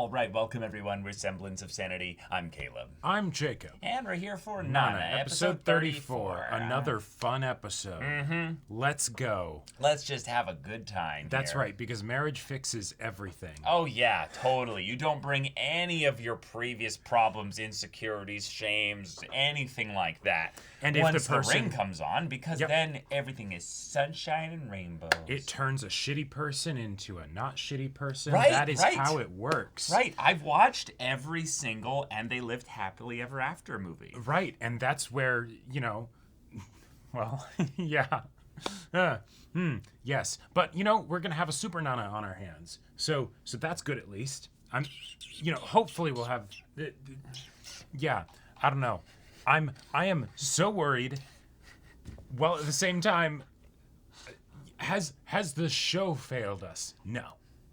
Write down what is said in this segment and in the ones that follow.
All right, welcome everyone. We're Semblance of Sanity. I'm Caleb. I'm Jacob. And we're here for Nana, Nana, episode 34. Another fun episode. Let's go. Let's just have a good time That's here. right, because marriage fixes everything. Oh yeah, totally. You don't bring any of your previous problems, insecurities, shames, anything like that. And if once the person- ring comes on, because then everything is sunshine and rainbows. It turns a shitty person into a not shitty person. Right, That is right. how it works. Right. I've watched every single And They Lived Happily Ever After movie. Right, and that's where, well, yeah. Yes. But, we're going to have a super Nana on our hands. So that's good at least. Hopefully we'll have... Yeah, I don't know. I am so worried. Well, at the same time, has the show failed us? No,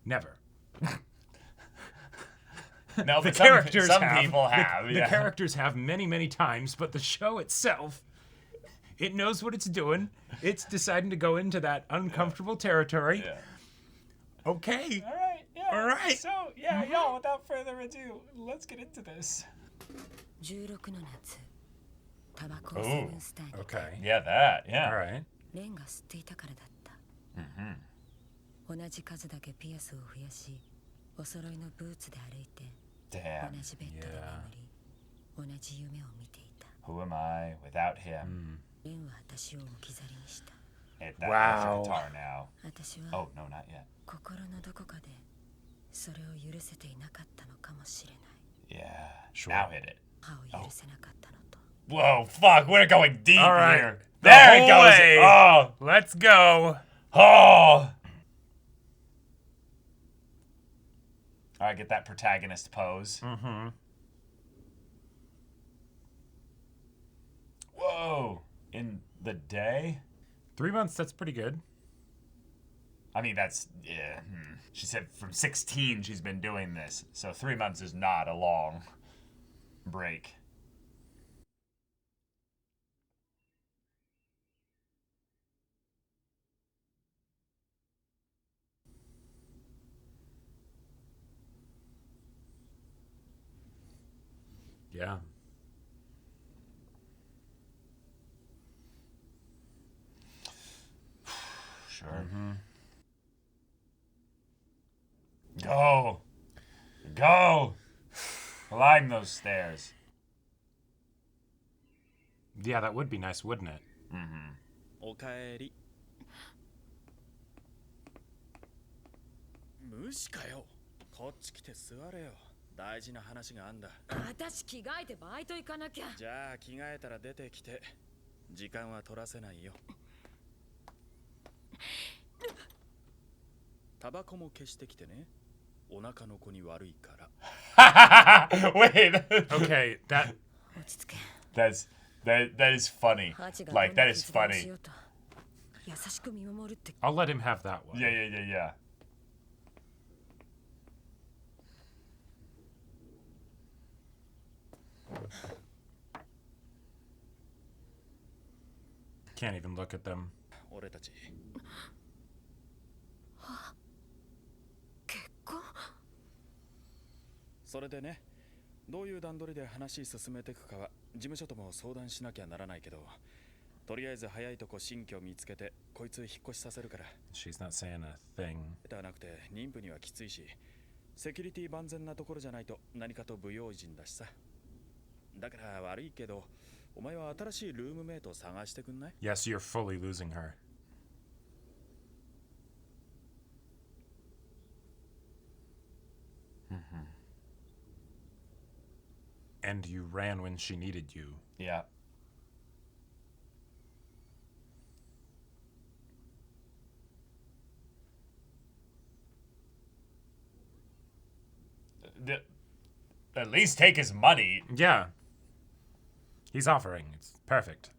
never. No, The but characters some have. people have. The characters have many, many times, but the show itself, it knows what it's doing. It's deciding to go into that uncomfortable territory. Yeah. Okay. All right. Yeah. All right. So, without further ado, let's get into this. 16の夏タバコをセブンスターに Okay. Yeah, that. Yeah. All right. レンが吸っていたからだった、同じ数だけピアスを増やしお揃いのブーツで歩いて Damn. 同じベッドで眠り、同じ夢を見ていた。 Who am I without him? レンは私を置き去りにした。 Hit that Wow. electric guitar now. 私は Oh, no, not yet. 心のどこかでそれを許せていなかったのかもしれない。 Yeah. Sure. Now hit it. 歯を許せなかったのと。 Whoa, fuck. We're going deep All right. here. The There it whole goes. way. Oh. Let's go. Oh. All right, get that protagonist pose. Whoa. In the day? 3 months, that's pretty good. I mean, that's, yeah. She said from 16 she's been doing this. So 3 months is not a long break. Yeah. Sure. Go. Go. Climb those stairs. Yeah, that would be nice, wouldn't it? おかえり。無視かよ。こっち来て座れよ。大事な話があんだ。私着替えてバイト行かなきゃ。じゃあ着替えたら出てきて。時間は取らせないよ。タバコも消してきてね。お腹の子に悪いから。Wait. Okay, that... 落ち着け。 That is funny. ハチが Like, どん that な is 決断を funny. しようと優しく見守るって。 I'll let him have that one. Yeah. Can't even look at them. 俺たち。結婚？それでね、どういう段取りで話進めていくかは事務所とも相談しなきゃならないけど、とりあえず早いとこ新居見つけてこいつ引っ越しさせるから。 She's not saying a thing. ではなくて妊婦にはきついし、セキュリティ万全なところじゃないと何かと不用心だしさ。だから悪いけど、お前は新しいルームメイトを探してくんない？ Yes, you're fully losing her. And you ran when she needed you. Yeah. At least take his money. Yeah. He's offering. It's perfect.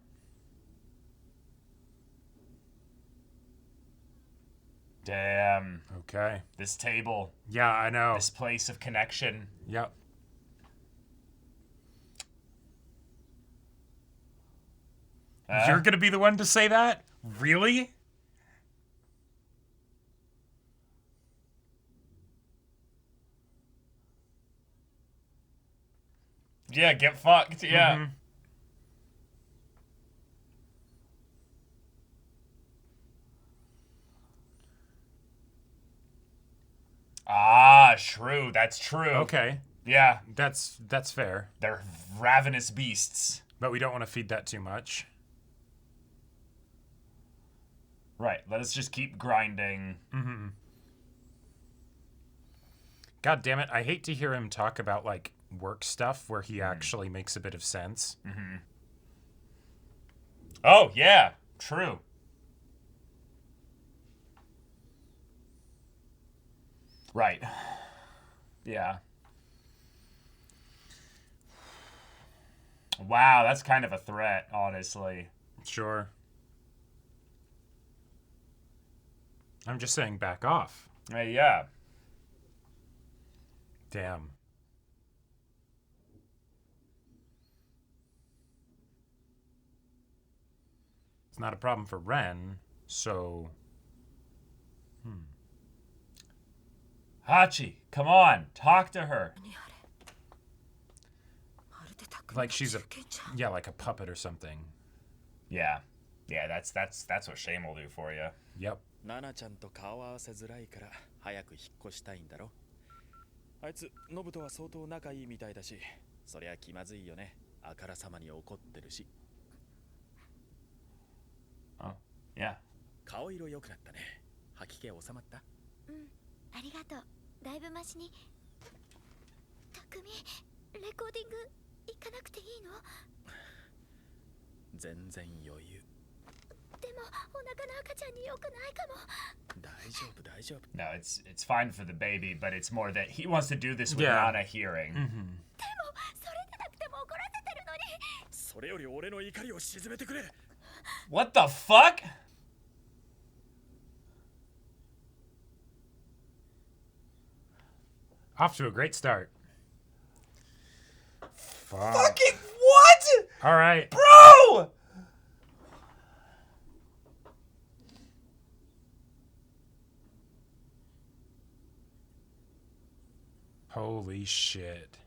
Damn. Okay. This table. Yeah, I know. This place of connection. Yep. You're gonna be the one to say that? Really? Yeah, get fucked. Yeah. Mhm. Ah, true. That's true. Okay, Yeah. that's fair, They're ravenous beasts. but we don't want to feed that too much. Right. Let us just keep grinding. God damn it! I hate to hear him talk about like work stuff where he actually makes a bit of sense. Oh, yeah. True. Right. Yeah. Wow, that's kind of a threat, honestly. Sure. I'm just saying, back off. Yeah. Damn. It's not a problem for Ren, so Hachi, come on. Talk to her. 何あれまるで匠 like she's a 中堅じゃん yeah, like a puppet or something. Yeah. Yeah, that's what Shame will do for you. Yep. ナナちゃんと顔合わせづらいから早く引っ越したいんだろ。あいつノブとは相当仲いいみたいだし、そりゃ気まずいよね。あからさまに怒ってるし。 Oh, yeah. 顔色良くなったね。吐き気収まった？うん、ありがとう。だいぶマシに。匠、レコーディング行かなくていいの？全然余裕。でもお腹の赤ちゃんに良くないかも。大丈夫大丈夫。 No, it's fine for the baby, but it's more that he wants to do this with Yeah. Nana hearing. でもそれでなくても怒らせてるのに。それより俺の怒りを鎮めてくれ。 What the fuck? Off to a great start. Fuck. Fucking what? All right. Bro! Holy shit.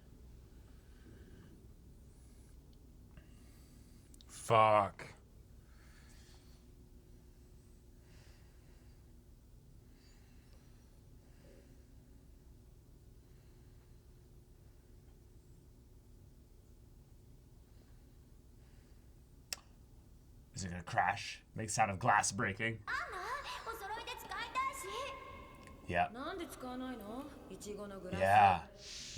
Fuck. Is it gonna crash? Make sound of glass breaking. あんな、お揃いで使いたいし。 Yeah. なんで使わないのイチゴのグラス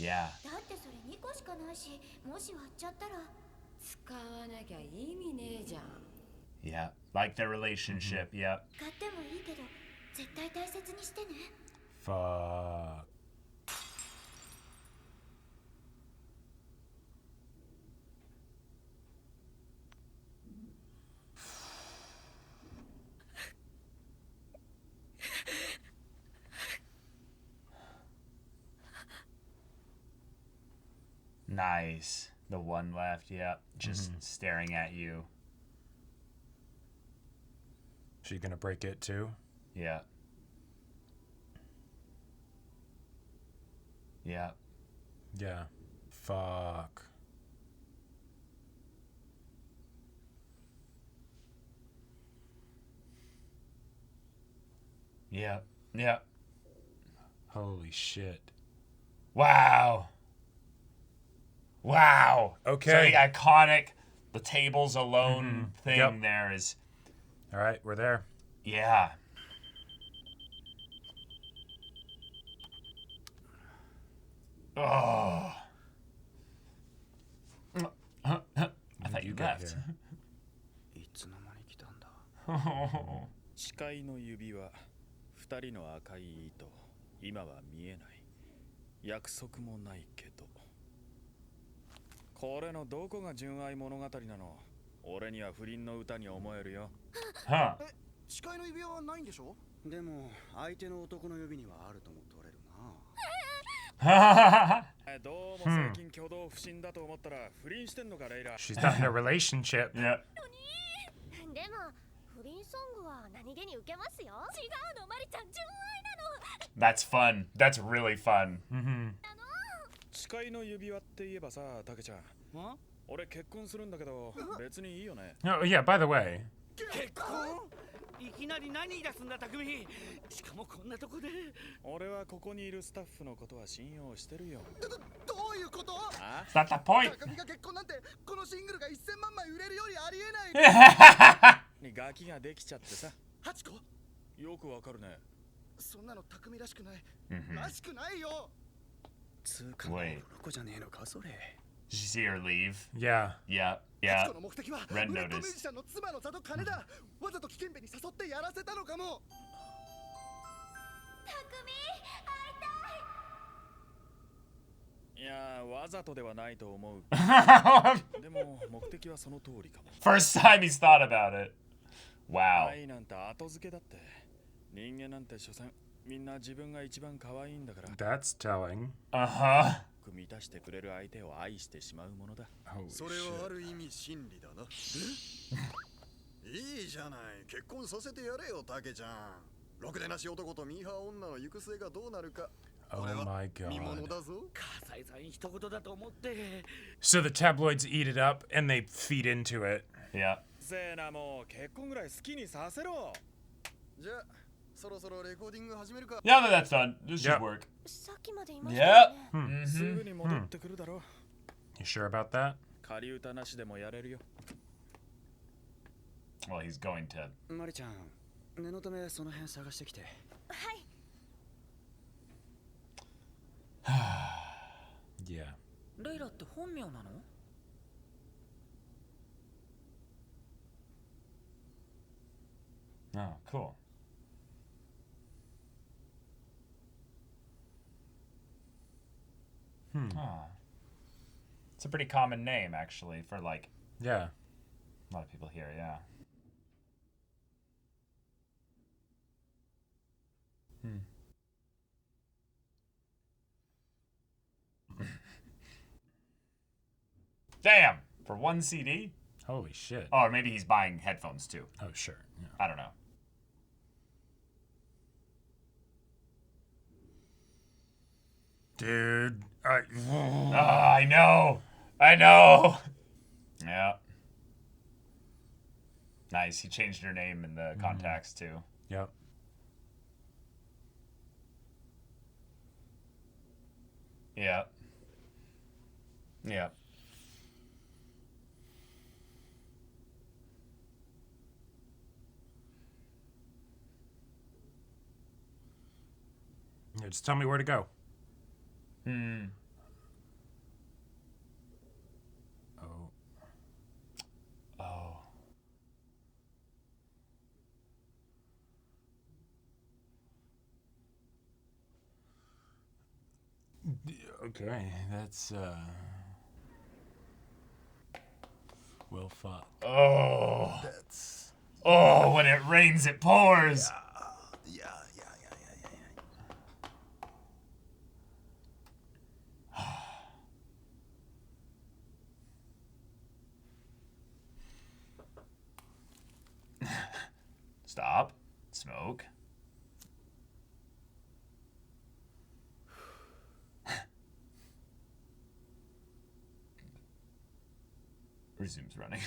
Yeah. Yeah. だってそれ2個しかないし、もし割っちゃったら。使わなきゃ意味ねえじゃん Yeah. Like their relationship. Yeah. 買ってもいいけど、絶対大切にしてね。 Fuck. Nice. The one left. Yeah. Just staring at you. She gonna break it too? Yeah. Yeah. Yeah. Fuck. Yeah. Yeah. Holy shit. Wow. Wow. Okay. So the iconic, the tables alone thing Yep. there is, All right, we're there. yeah. Oh. I thought you got left. いつの間に来たんだ。 Oh. 誓いの指輪、二人の赤い糸、今は見えない。約束もないけど。これのどこが純愛物語なの？俺には不倫の歌に思えるよ。 Huh. 誓いの指輪はないんでしょ？でも相手の男の指にはあるとも取れるな。どうも最近挙動不審だと思ったら不倫してんのかレイラ。 She's not in a relationship. Yeah. でも、不倫ソングは何気に受けますよ。違うの、マリちゃん、純愛なの。 That's fun. That's really fun. うん。誓いの指輪って言えばさ、タケちゃん。俺結婚するんだけど別にいいよね。 Oh, yeah, by the way. 結婚いきなり何言い出すんだ匠。しかもこんなとこで。俺はここにいるスタッフのことは信用してるよ。どういうこと？あ That's the point. 匠が結婚なんてこのシングルが1000万枚売れるよりありえない。にガキができちゃってさ。ハチコ？よくわかるね。そんなの匠らしくない。 Mhm. らしくないよ。つうか Wait. ロコじゃねえのかそれ。 Did you see her leave? Yeah. Yep. ハ Yeah. チコの目的は Red 売れっ子ミュー notice. ジシャンの妻の座と金だ。わざと危険部に誘ってやらせたのかも。匠会いたい。いやわざとではないと思う。でも目的はその通りかも。 First time he's thought about it. Wow. 愛なんて後付けだって。人間なんて所詮みんな自分が一番可愛いんだから。 That's telling. Uh-huh. 満たしてくれる相手を愛してしまうものだ。 Holy それはあ shit. る意味真理だな。いいじゃない。結婚させてやれよ、タケちゃん。ろくでなし男とミーハー女の行く末がどうなるか。 Oh これは my 見もの god. だぞ。葛西さん一言だと思って。 So the tabloids eat it up and they feed into it. Yeah. せーなもう結婚ぐらい好きにさせろ。じゃあ、そろそろレコーディング始めるか。 Now that that's done, this should Yep. work. さっきまでいましたよ Yep. ね。すぐに戻ってくるだろう。 You sure about that? 仮歌なしでもやれるよ。 Well, he's going to. マリちゃん、念のためその辺探してきて。はい。 Yeah. レイラって本名なの？ Oh, cool. Oh. It's a pretty common name, actually, for like Yeah. a lot of people here. Yeah. Damn! For one CD? Holy shit. Oh, or maybe he's buying headphones too. Oh, sure. Yeah. I don't know. Dude. I know. I know. Yeah. Nice. He changed her name in the contacts too. Yep. Yeah. Yeah. Yeah, just tell me where to go. Hmm. Oh. Oh. Okay, that's well fought. Oh. That's... Oh, when it rains, it pours. Yeah. Stop. Smoke. Resumes running.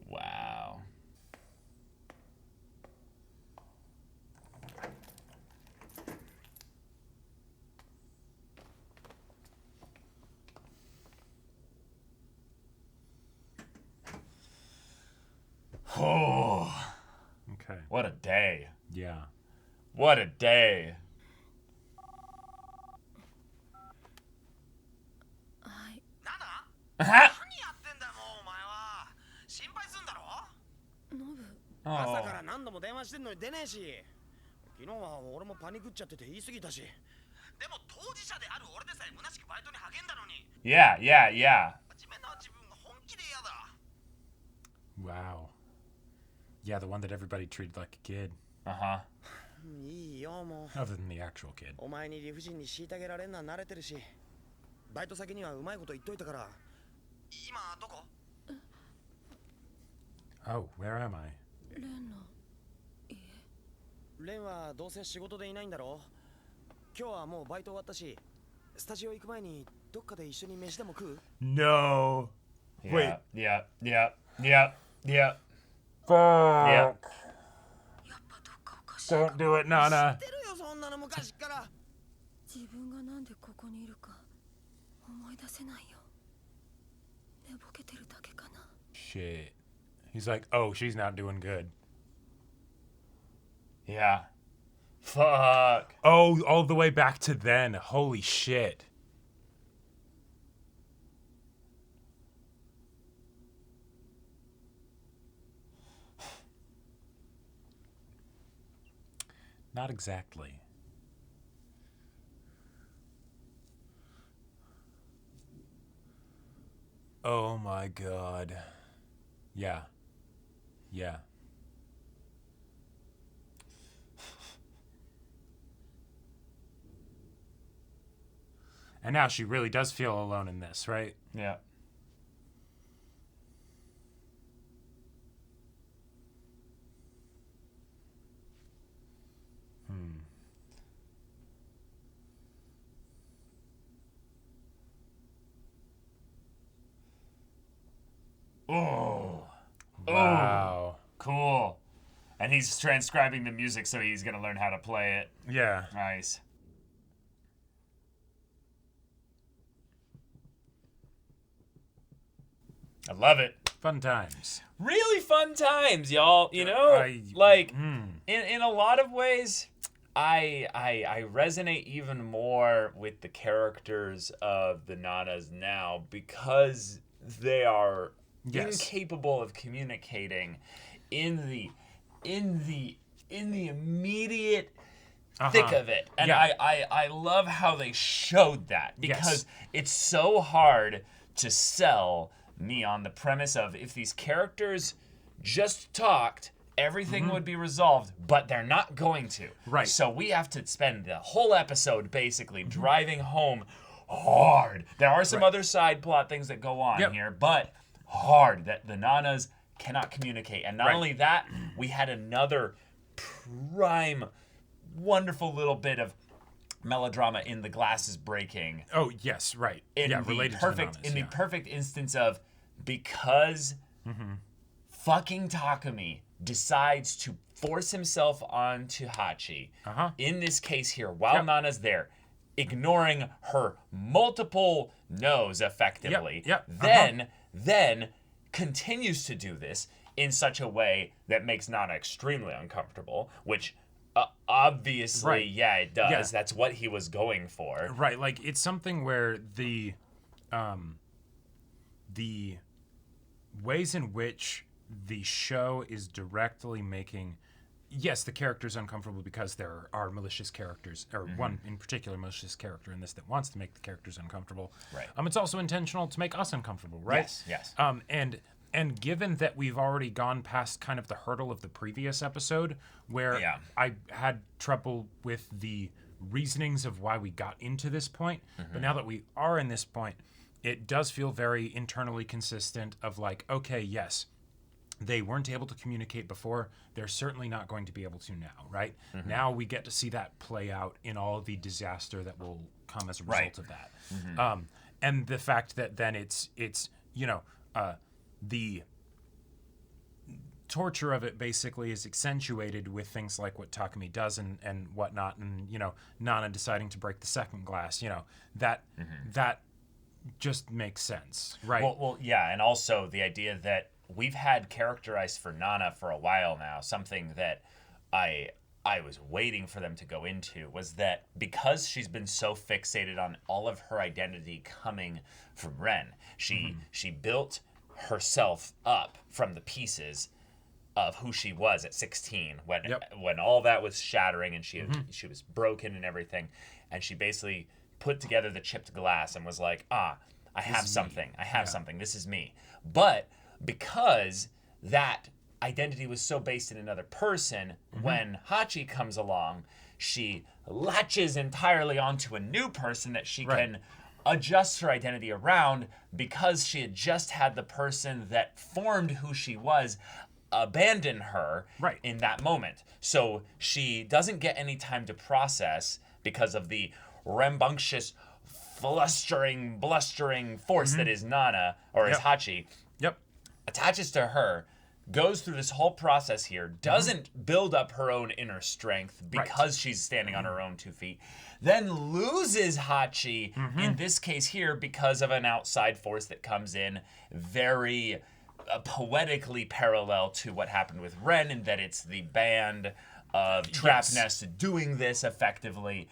Wow. Oh, Okay. what a day. Yeah. What a day. はい。なんだ？ Ha! 何やってんだよもうお前は。心配すんだろ？ノブ。朝か Oh. ら何度も電話してんのに出ねえし。昨日は俺もパニクっちゃってて言い過ぎたし。でも当事者である俺でさえ虚しくバイトに励んだのに。 Yeah, yeah, yeah. 真面目な自分が本気で嫌だ。 Wow. Yeah, the one that everybody treated like a kid, Uh-huh. いいよもう。 other than the actual kid. お前に理不尽に虐げられんのは慣れてるし。バイト先にはうまいこと言っといたから。今どこ？ Oh, where am I? レンの。レンはどうせ仕事でいないんだろ。今日はもうバイト終わったし、スタジオ行く前にどっかで一緒に飯でも食う？ No. Yeah, Wait. Yeah. Yeah. Yeah. Yeah. Fuck. Yeah. やっぱどっかおかしいか Don't do it, Nana. 知ってるよそんなの昔から。自分がなんでここにいるか思い出せないよ。寝ぼけてるだけかな。 Shit. He's like, oh, she's not doing good. Yeah. Fuck. Oh, all the way back to then. Holy shit. Not exactly. Oh my god. Yeah. Yeah. And now she really does feel alone in this, right? Yeah. Oh. Wow. Cool. And he's transcribing the music, so he's gonna learn how to play it. Yeah. Nice. I love it. Fun times. Really fun times, y'all. You know, in a lot of ways, I resonate even more with the characters of the Nanas now because they are incapable of communicating in the immediate thick of it. And I love how they showed that because it's so hard to sell me on the premise of if these characters just talked, everything would be resolved, but they're not going to. Right. So we have to spend the whole episode basically driving home hard. There are some other side plot things that go on here, but hard that the Nanas cannot communicate. And not only that, we had another prime, wonderful little bit of melodrama in the glasses breaking. Oh, yes, right. Related to the Nanas, the perfect instance of because fucking Takumi decides to force himself onto Hachi. In this case here, while Nana's there, ignoring her multiple no's effectively, then continues to do this in such a way that makes Nana extremely uncomfortable, which obviously, it does. Yeah. That's what he was going for. Right, like it's something where the ways in which the show is directly making the characters uncomfortable because there are malicious characters, or one in particular malicious character in this that wants to make the characters uncomfortable. Right. It's also intentional to make us uncomfortable, right? Yes. And given that we've already gone past kind of the hurdle of the previous episode, where I had trouble with the reasonings of why we got into this point, but now that we are in this point, it does feel very internally consistent of like, okay, yes, they weren't able to communicate before. They're certainly not going to be able to now, right? Now we get to see that play out in all the disaster that will come as a result of that. And the fact that then it's the torture of it basically is accentuated with things like what Takumi does and whatnot, and Nana deciding to break the second glass. That just makes sense, right? Well, yeah, and also the idea that we've had characterized for Nana for a while now, something that I was waiting for them to go into, was that because she's been so fixated on all of her identity coming from Ren, she built herself up from the pieces of who she was at 16 when all that was shattering and she was broken and everything, and she basically put together the chipped glass and was like, I have something. This is me. But because that identity was so based in another person, when Hachi comes along, she latches entirely onto a new person that she can adjust her identity around, because she had just had the person that formed who she was abandon her in that moment. So she doesn't get any time to process because of the rambunctious, blustering force that is Nana, or is Hachi. Yep. Attaches to her, goes through this whole process here, doesn't build up her own inner strength because she's standing on her own 2 feet, then loses Hachi, in this case here, because of an outside force that comes in very poetically parallel to what happened with Ren, in that it's the band of Trap Nest doing this effectively.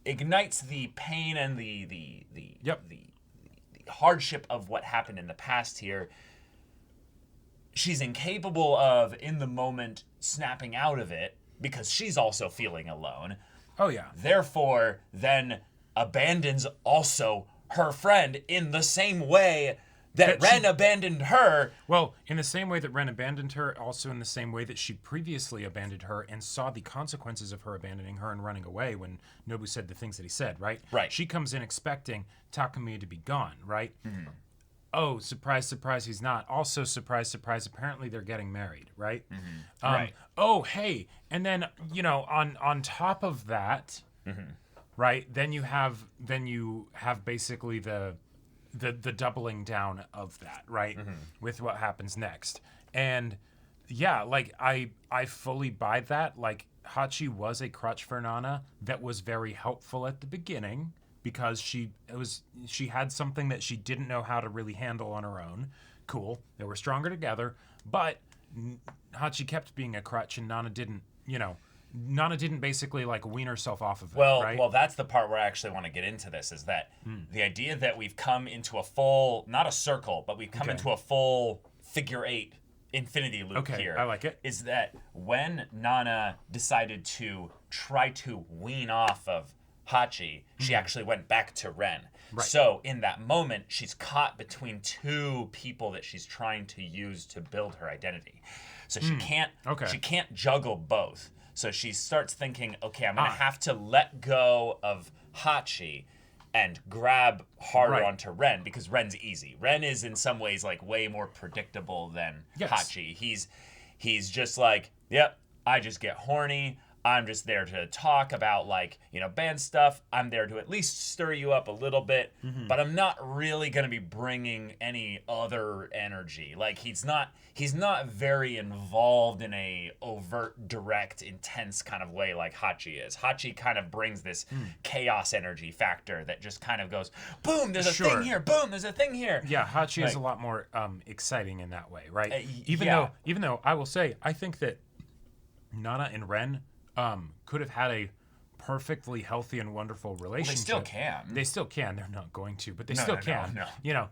Ignites the pain and the hardship of what happened in the past here. She's incapable of, in the moment, snapping out of it because she's also feeling alone. Oh, yeah. Therefore, then abandons also her friend in the same way that Ren abandoned her. Well, in the same way that Ren abandoned her, also in the same way that she previously abandoned her and saw the consequences of her abandoning her and running away when Nobu said the things that he said, right? Right. She comes in expecting Takumi to be gone, right? Oh, surprise, surprise, he's not. Also, surprise, surprise, apparently they're getting married, right? Right. Oh, hey, and then, on top of that, right, then you have basically the doubling down of that, right? With what happens next. And yeah, like I fully buy that. Like Hachi was a crutch for Nana that was very helpful at the beginning because she had something that she didn't know how to really handle on her own. Cool. They were stronger together, but Hachi kept being a crutch and Nana didn't, Nana didn't basically like wean herself off of it, right? Well, that's the part where I actually want to get into this, is that the idea that we've come into a full, not a circle, but we've come into a full figure 8 infinity loop here. I like it. Is that when Nana decided to try to wean off of Hachi, she actually went back to Ren. Right. So in that moment, she's caught between 2 people that she's trying to use to build her identity. So she can't juggle both. So she starts thinking, okay, I'm going to have to let go of Hachi and grab harder onto Ren, because Ren's easy. Ren is in some ways like way more predictable than Hachi. He's just like, yep, I just get horny. I'm just there to talk about, like, band stuff. I'm there to at least stir you up a little bit, but I'm not really going to be bringing any other energy. Like, he's not very involved in a overt, direct, intense kind of way like Hachi is. Hachi kind of brings this chaos energy factor that just kind of goes, boom, there's a thing here. Boom, there's a thing here. Yeah, Hachi is a lot more exciting in that way, right? Even though I will say, I think that Nana and Ren could have had a perfectly healthy and wonderful relationship. Well, they still can. They still can. They're not going to, but they No, still no, can. no.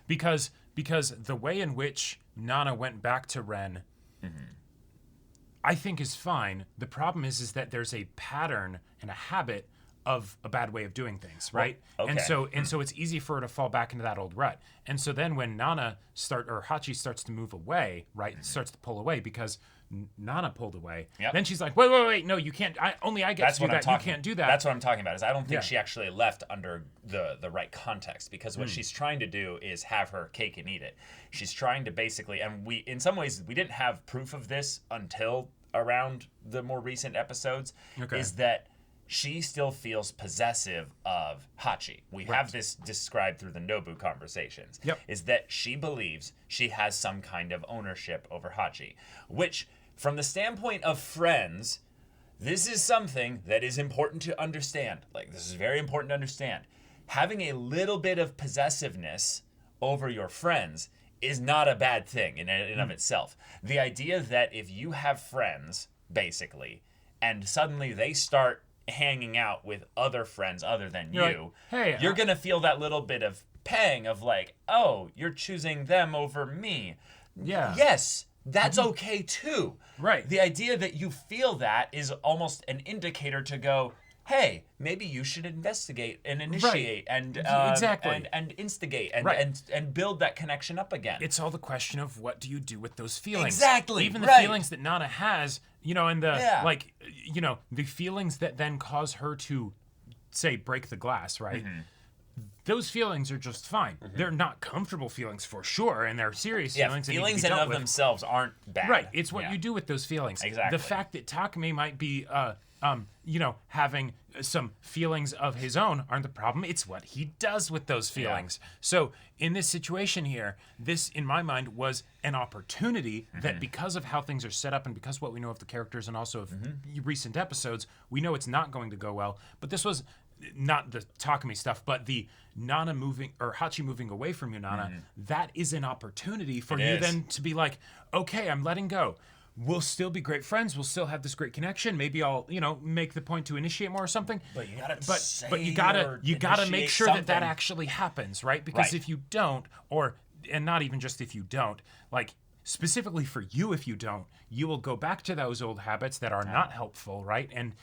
Because the way in which Nana went back to Ren, I think is fine. The problem is that there's a pattern and a habit of a bad way of doing things, right? Well, okay. And so it's easy for her to fall back into that old rut. And so then when Hachi starts to move away, right, starts to pull away because Nana pulled away. Yep. Then she's like, wait, no, you can't. I get to do that. You can't do that. That's what I'm talking about. Is I don't think she actually left under the right context, because what she's trying to do is have her cake and eat it. She's trying to basically, and in some ways we didn't have proof of this until around the more recent episodes. Okay. Is that she still feels possessive of Hachi. We have this described through the Nobu conversations. Yep. Is that she believes she has some kind of ownership over Hachi, which, from the standpoint of friends, this is something that is important to understand. Like, this is very important to understand. Having a little bit of possessiveness over your friends is not a bad thing in and of itself. The idea that if you have friends, basically, and suddenly they start hanging out with other friends other than you, you're going to feel that little bit of pang of like, oh, you're choosing them over me. Yeah. Yes, that's okay too. Right. The idea that you feel that is almost an indicator to go, hey, maybe you should investigate and initiate and and instigate and build that connection up again. It's all the question of what do you do with those feelings. Exactly. Even the feelings that Nana has, and the feelings that then cause her to, say, break the glass, right? those feelings are just fine. They're not comfortable feelings for sure, and they're serious Yeah, feelings. feelings that in need to be and of dealt with. themselves aren't bad. Right. It's what Yeah. you do with those feelings. Exactly. The fact that Takumi might be, having some feelings of his own aren't the problem. It's what he does with those feelings. So in this situation here, this, in my mind, was an opportunity that because of how things are set up and because what we know of the characters and also of recent episodes, we know it's not going to go well. But this was not the Takumi stuff, but the Nana moving or Hachi moving away from you, Nana. That is an opportunity for you then to be like, okay, I'm letting go. We'll still be great friends. We'll still have this great connection. Maybe I'll, make the point to initiate more or something. But you gotta but you gotta make sure that actually happens, right? Because if you don't, and not even just if you don't, like specifically for you, if you don't, you will go back to those old habits that are not helpful, right? And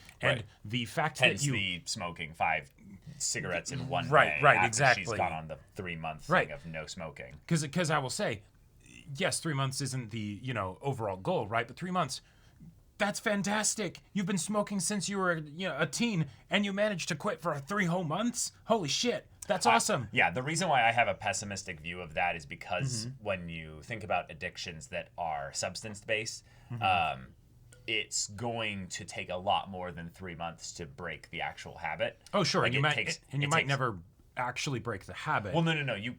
the fact Hence that you the smoking 5 cigarettes in one Right, day right, after exactly. she's gone on the 3-month Right. thing of no smoking. because I will say, yes, 3 months isn't the overall goal, right? But 3 months, that's fantastic. You've been smoking since you were a teen, and you managed to quit for 3 whole months. Holy shit, that's awesome. Yeah, the reason why I have a pessimistic view of that is because when you think about addictions that are substance-based, it's going to take a lot more than 3 months to break the actual habit. Oh, sure, Like, and it you might takes- never actually break the habit. Well, no. You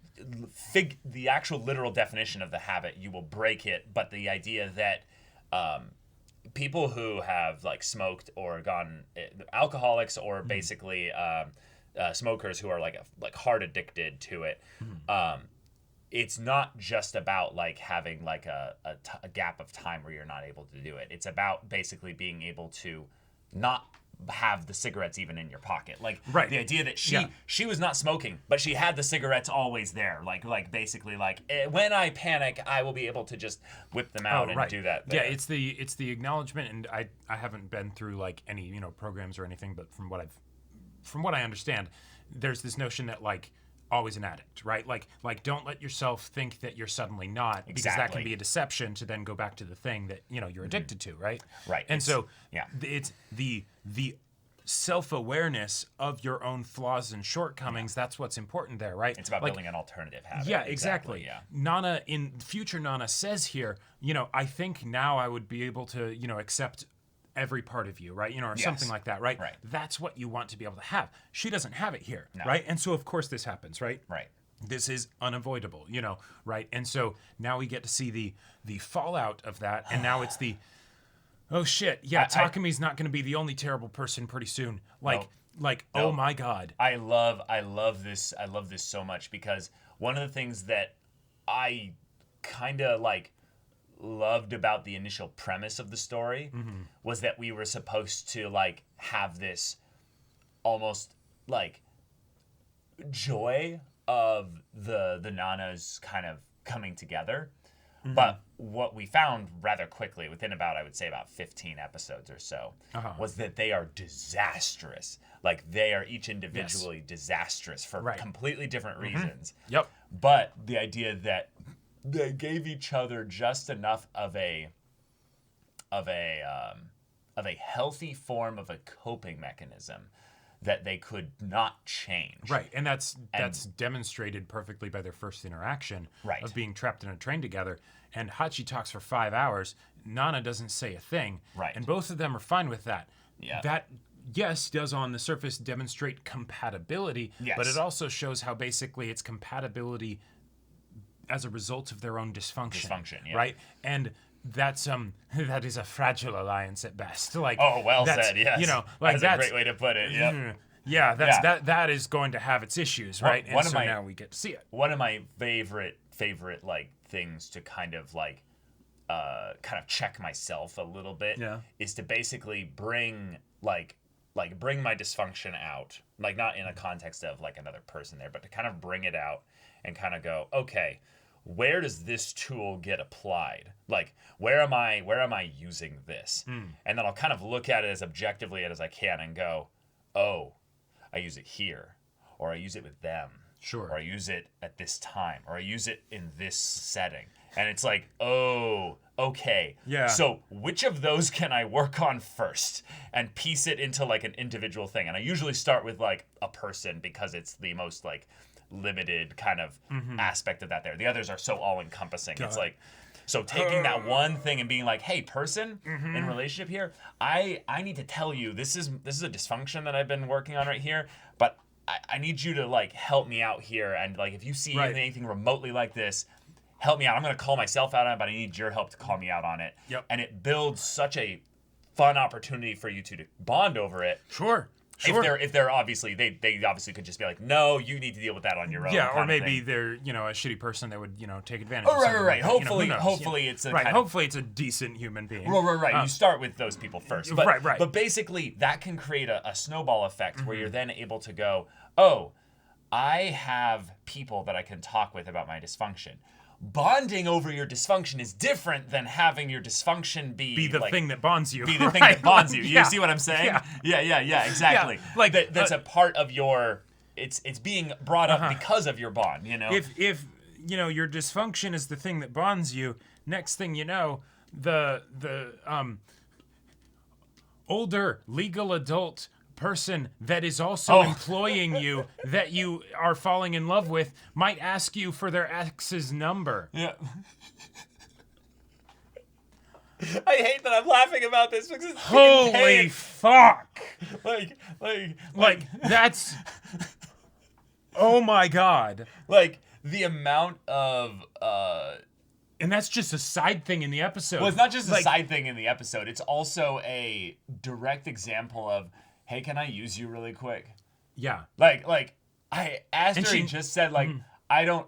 the actual literal definition of the habit, you will break it. But the idea that people who have like smoked or gone alcoholics or basically smokers who are like hard addicted to it, it's not just about like having like a gap of time where you're not able to do it. It's about basically being able to not have the cigarettes even in your pocket. Like Right. the idea that she was not smoking, but she had the cigarettes always there. Like basically like when I panic, I will be able to just whip them out and do that. Yeah, there. it's the acknowledgement, and I haven't been through like any programs or anything, but from what I understand, there's this notion that like always an addict, right? Like don't let yourself think that you're suddenly not, because that Exactly. can be a deception to then go back to the thing that you're addicted to, right? Right. And so yeah. it's the self-awareness of your own flaws and shortcomings. That's what's important there, right? It's about like, building an alternative habit. yeah, exactly. Yeah. Nana, in future Nana says here, I think now I would be able to, accept every part of you, right? Or something like that, right? Right. That's what you want to be able to have. She doesn't have it here, right? And so of course this happens, right? Right. This is unavoidable, right? And so now we get to see the fallout of that, and now it's the oh shit, yeah, Takumi's not going to be the only terrible person pretty soon. Oh my god. I love this so much, because one of the things that I kind of like loved about the initial premise of the story was that we were supposed to like have this almost like joy of the Nanas kind of coming together. But what we found rather quickly, within about, I would say about 15 episodes or so, was that they are disastrous. Like, they are each individually disastrous for completely different reasons. Yep. But the idea that they gave each other just enough of a healthy form of a coping mechanism that they could not change. Right, and that's demonstrated perfectly by their first interaction of being trapped in a train together. And Hachi talks for 5 hours. Nana doesn't say a thing. Right. And both of them are fine with that. Yeah. That, yes, does on the surface demonstrate compatibility, Yes. but it also shows how basically it's compatibility as a result of their own dysfunction. Yeah. Right? And that's that is a fragile alliance at best. Like, Oh, well that's, said, yes. That's a great way to put it, yep. Yeah, that is going to have its issues, right? And so now we get to see it. One of my favorite like things to kind of check myself a little bit is to basically bring my dysfunction out, like not in a context of like another person there, but to kind of bring it out and kind of go, okay, where does this tool get applied? Like, where am I using this? And then I'll kind of look at it as objectively as I can and go, oh, I use it here, or I use it with them. Sure. Or I use it at this time, or I use it in this setting. And it's like, oh, okay. Yeah. So which of those can I work on first and piece it into like an individual thing? And I usually start with like a person because it's the most like limited kind of aspect of that there. The others are so all encompassing. It's like, so taking that one thing and being like, hey, person in relationship here, I need to tell you this is a dysfunction that I've been working on right here, but I need you to like help me out here. And like if you see anything remotely like this, help me out. I'm going to call myself out on it, but I need your help to call me out on it. Yep. And it builds such a fun opportunity for you two to bond over it. Sure. If they're obviously, they obviously could just be like, no, you need to deal with that on your own. Yeah, kind or of maybe thing. they're, a shitty person that would, take advantage Oh, of right, something right, right. like that. Hopefully, Who knows? hopefully it's a right. kind Hopefully it's a decent human being. Right. You start with those people first. But, Right. But basically, that can create a snowball effect where you're then able to go, oh, I have people that I can talk with about my dysfunction. Bonding over your dysfunction is different than having your dysfunction be the like, thing that bonds you. Be the thing Right, that bonds like, you. You yeah. see what I'm saying? Yeah, exactly. Yeah, like, that's a part of your. It's being brought up because of your bond. If your dysfunction is the thing that bonds you, next thing you know, the older legal adult person that is also employing you that you are falling in love with might ask you for their ex's number. Yeah. I hate that I'm laughing about this because it's Holy fuck! Like that's. Oh my god! Like the amount of. And that's just a side thing in the episode. Well, it's not just a side thing in the episode. It's also a direct example of, hey, can I use you really quick? Yeah. Like I asked And her she- and just said like, I don't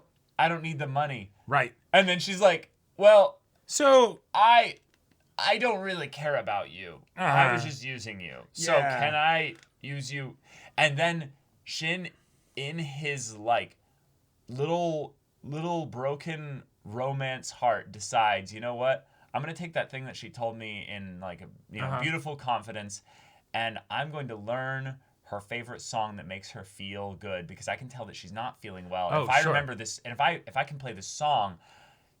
need the money. Right. And then she's like, well, So I don't really care about you. I was just using you. So Yeah. can I use you? And then Shin, in his like little broken romance heart, decides, you know what? I'm gonna take that thing that she told me in like a beautiful confidence, and I'm going to learn her favorite song that makes her feel good because I can tell that she's not feeling well. And Oh, if I sure. remember this, and if I can play this song,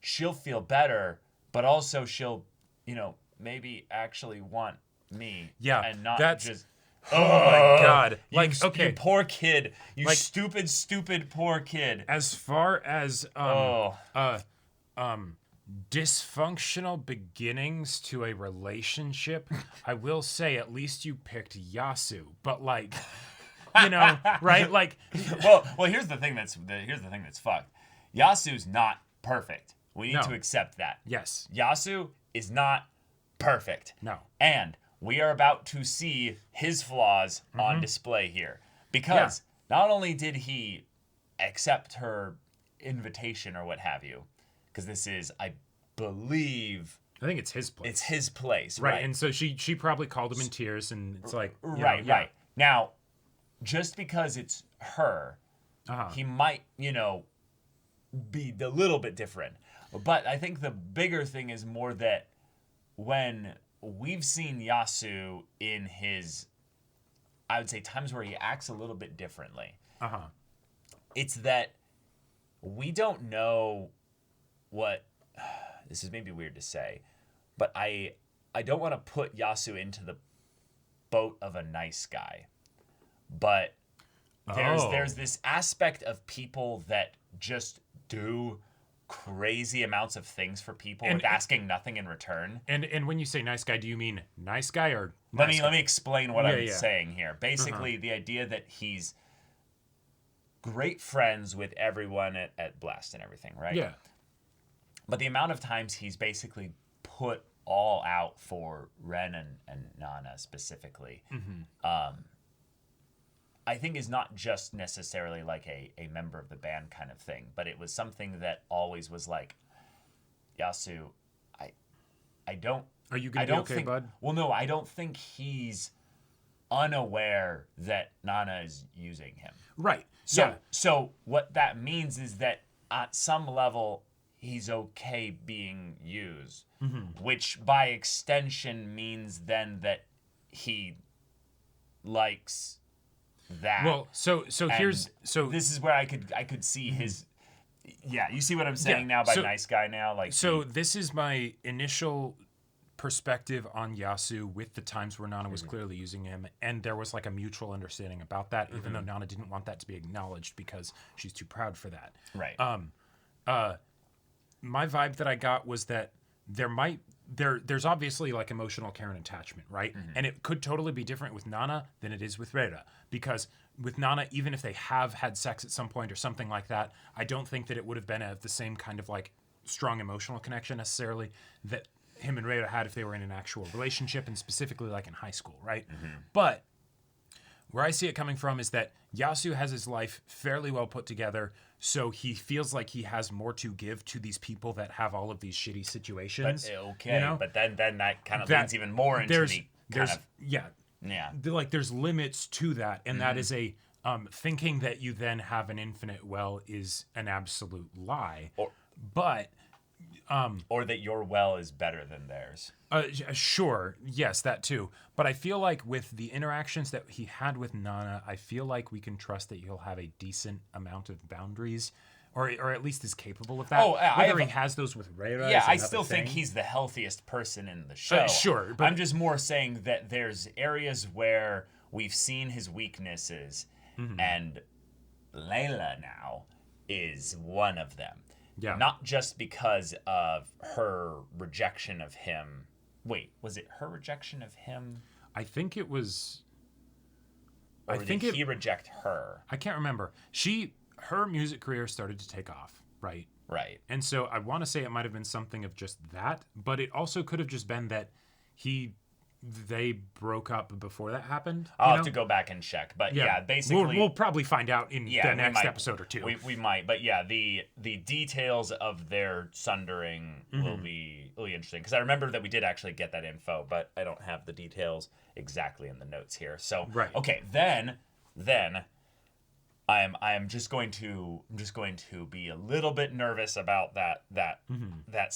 she'll feel better, but also she'll, maybe actually want me. Yeah, And not that's- just. Oh my god! You Okay. poor kid. You Like- stupid poor kid. As far as Oh. dysfunctional beginnings to a relationship, I will say at least you picked Yasu. But right? Like, Well, here's the thing that's fucked. Yasu's not perfect. We need No. to accept that. yes, Yasu is not perfect. no, And we are about to see his flaws on display here. Because not only did he accept her invitation or what have you, because this is, I believe, I think it's his place. it's his place. right. And so she probably called him in tears, and it's like Right. Now, just because it's her, Uh-huh. he might, be a little bit different. But I think the bigger thing is more that when we've seen Yasu in his, I would say, times where he acts a little bit differently, it's that we don't know what, this is maybe weird to say, but I don't want to put Yasu into the boat of a nice guy. But there's this aspect of people that just do crazy amounts of things for people with asking nothing in return. And when you say nice guy, do you mean nice guy or Let nice me guy? explain what I'm Yeah. saying here. Basically, the idea that he's great friends with everyone at Blast and everything, right? Yeah. But the amount of times he's basically put all out for Ren and Nana specifically, I think is not just necessarily like a member of the band kind of thing, but it was something that always was like, Yasu, I don't. Are you gonna I be don't okay, think, bud? Well, no, I don't think he's unaware that Nana is using him. Right. So what that means is that at some level he's okay being used, which by extension means then that he likes that. Well, so And here's this is where I could see his Yeah, you see what I'm saying Yeah, now by so- nice guy now? Like, So this is my initial perspective on Yasu with the times where Nana was clearly using him, and there was like a mutual understanding about that, even though Nana didn't want that to be acknowledged because she's too proud for that. right. My vibe that I got was that there's obviously like emotional care and attachment, right? And it could totally be different with Nana than it is with Reira, because with Nana, even if they have had sex at some point or something like that, I don't think that it would have been the same kind of like strong emotional connection necessarily that him and Reira had if they were in an actual relationship, and specifically like in high school, right? But where I see it coming from is that Yasu has his life fairly well put together, so he feels like he has more to give to these people that have all of these shitty situations. But, okay, you know? but then that kind of That- leans even more into the kind there's of yeah, yeah. like there's limits to that, and that is a thinking that you then have an infinite well is an absolute lie. But Or that your well is better than theirs. sure, yes, that too. But I feel like with the interactions that he had with Nana, I feel like we can trust that he'll have a decent amount of boundaries, or at least is capable of that. Oh, whether he has those with Reira. Yeah, is I another still think thing. he's the healthiest person in the show. Sure, but- I'm just more saying that there's areas where we've seen his weaknesses, and Layla now is one of them. Yeah. Not just because of her rejection of him. Wait, was it her rejection of him? I think it was. Or I think did he reject her? I can't remember. Her music career started to take off, right? Right. And so I want to say it might have been something of just that, but it also could have just been that they broke up before that happened. I'll you have know? to go back and check. But yeah, basically we'll probably find out in yeah, the we next might. episode or two. We might, but yeah, the details of their sundering will be interesting, because I remember that we did actually get that info, but I don't have the details exactly in the notes here. So Right. okay, then I am just going to be a little bit nervous about that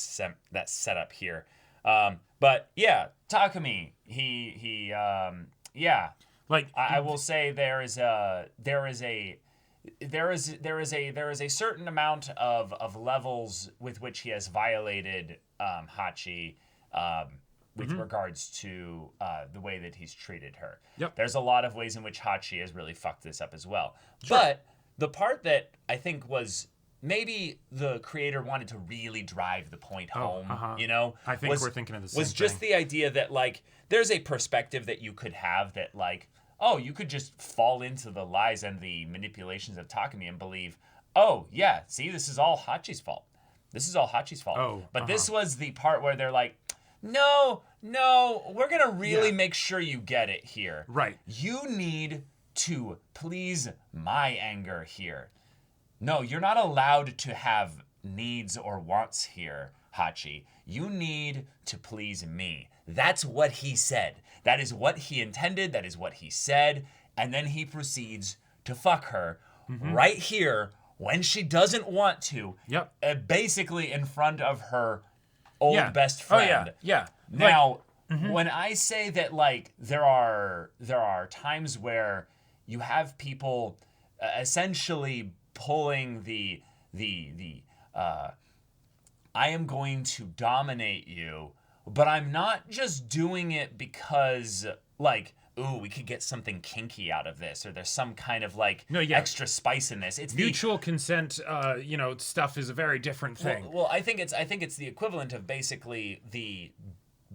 setup here. But yeah, Takumi, he yeah. Like I will say there is a certain amount of levels with which he has violated Hachi with regards to the way that he's treated her. Yep. There's a lot of ways in which Hachi has really fucked this up as well. But the part that I think was maybe the creator wanted to really drive the point home, you know? I think we're thinking of the same was just thing. the idea that, like, there's a perspective that you could have that, like, oh, you could just fall into the lies and the manipulations of Takumi and believe, oh, yeah, see, this is all Hachi's fault. This is all Hachi's fault. Oh, but this was the part where they're like, no, we're going to really make sure you get it here. Right. You need to please my anger here. No, you're not allowed to have needs or wants here, Hachi. You need to please me. That's what he said. That is what he intended. That is what he said. And then he proceeds to fuck her right here when she doesn't want to. Yep. Basically in front of her old best Oh friend. yeah. Now, when I say that, like, there are times where you have people essentially pulling the I am going to dominate you, but I'm not just doing it because, like, ooh, we could get something kinky out of this, or there's some kind of, like, extra spice in this. It's mutual consent, stuff is a very different thing. Well, I think it's the equivalent of basically the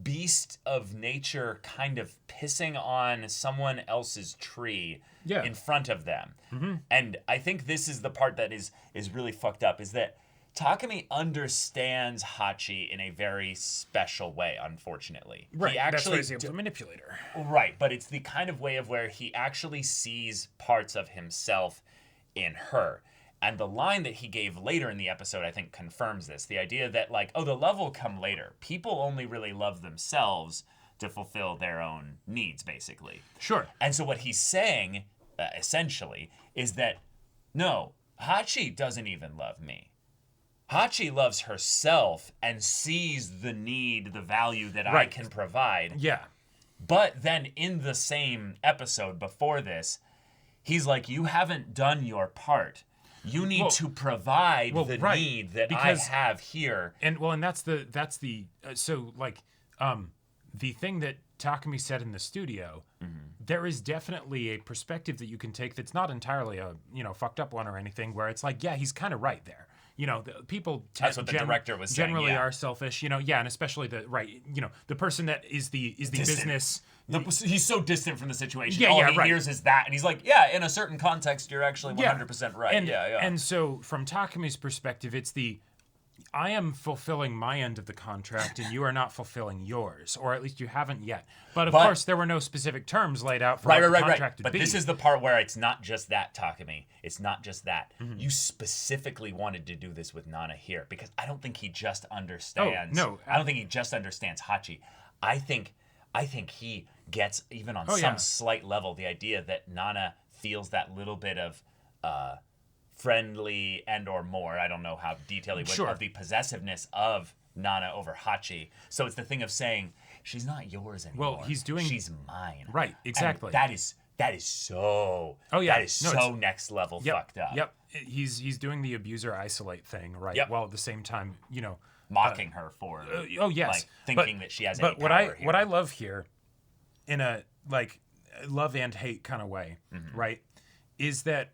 beast of nature kind of pissing on someone else's tree in front of them. And I think this is the part that is really fucked up, is that Takumi understands Hachi in a very special way, unfortunately. Right, He actually that's why he's able to manipulate her. Right, but it's the kind of way of where he actually sees parts of himself in her. And the line that he gave later in the episode, I think, confirms this. The idea that, like, oh, the love will come later. People only really love themselves to fulfill their own needs, basically. Sure. And so what he's saying, essentially, is that, no, Hachi doesn't even love me. Hachi loves herself and sees the need, the value that I can provide. Yeah. But then in the same episode before this, he's like, you haven't done your part. You need to provide the right, need that because- I have here. And that's the so like the thing that Takumi said in the studio. There is definitely a perspective that you can take that's not entirely a fucked up one or anything. Where it's like, yeah, he's kind of right there. People That's what the director was saying, generally yeah. are selfish. And especially the person that is the business. He's so distant from the situation. Yeah, All yeah, he right. hears is that, and he's like, "Yeah, in a certain context, you're actually 100% right." And, yeah. And so, from Takumi's perspective, it's I am fulfilling my end of the contract, and you are not fulfilling yours, or at least you haven't yet. But of course, there were no specific terms laid out for what the contract would But be. this is the part where it's not just that, Takumi. It's not just that. Mm-hmm. You specifically wanted to do this with Nana here because I don't think he just understands. no. I don't think he just understands Hachi. I think he gets, even on some yeah. slight level, the idea that Nana feels that little bit of friendly and or more, I don't know how detailed he would, Sure. of the possessiveness of Nana over Hachi. So it's the thing of saying, she's not yours anymore. Well, he's doing- she's mine. Right, exactly. And that is so Oh, yeah. that is No, so it's- next level Yep, fucked up. Yep. He's doing the abuser isolate thing, right? Yep. While at the same time, Mocking her for oh yes, like thinking that she has But any what power what here. I love here, in a like love and hate kind of way, Mm-hmm. right, is that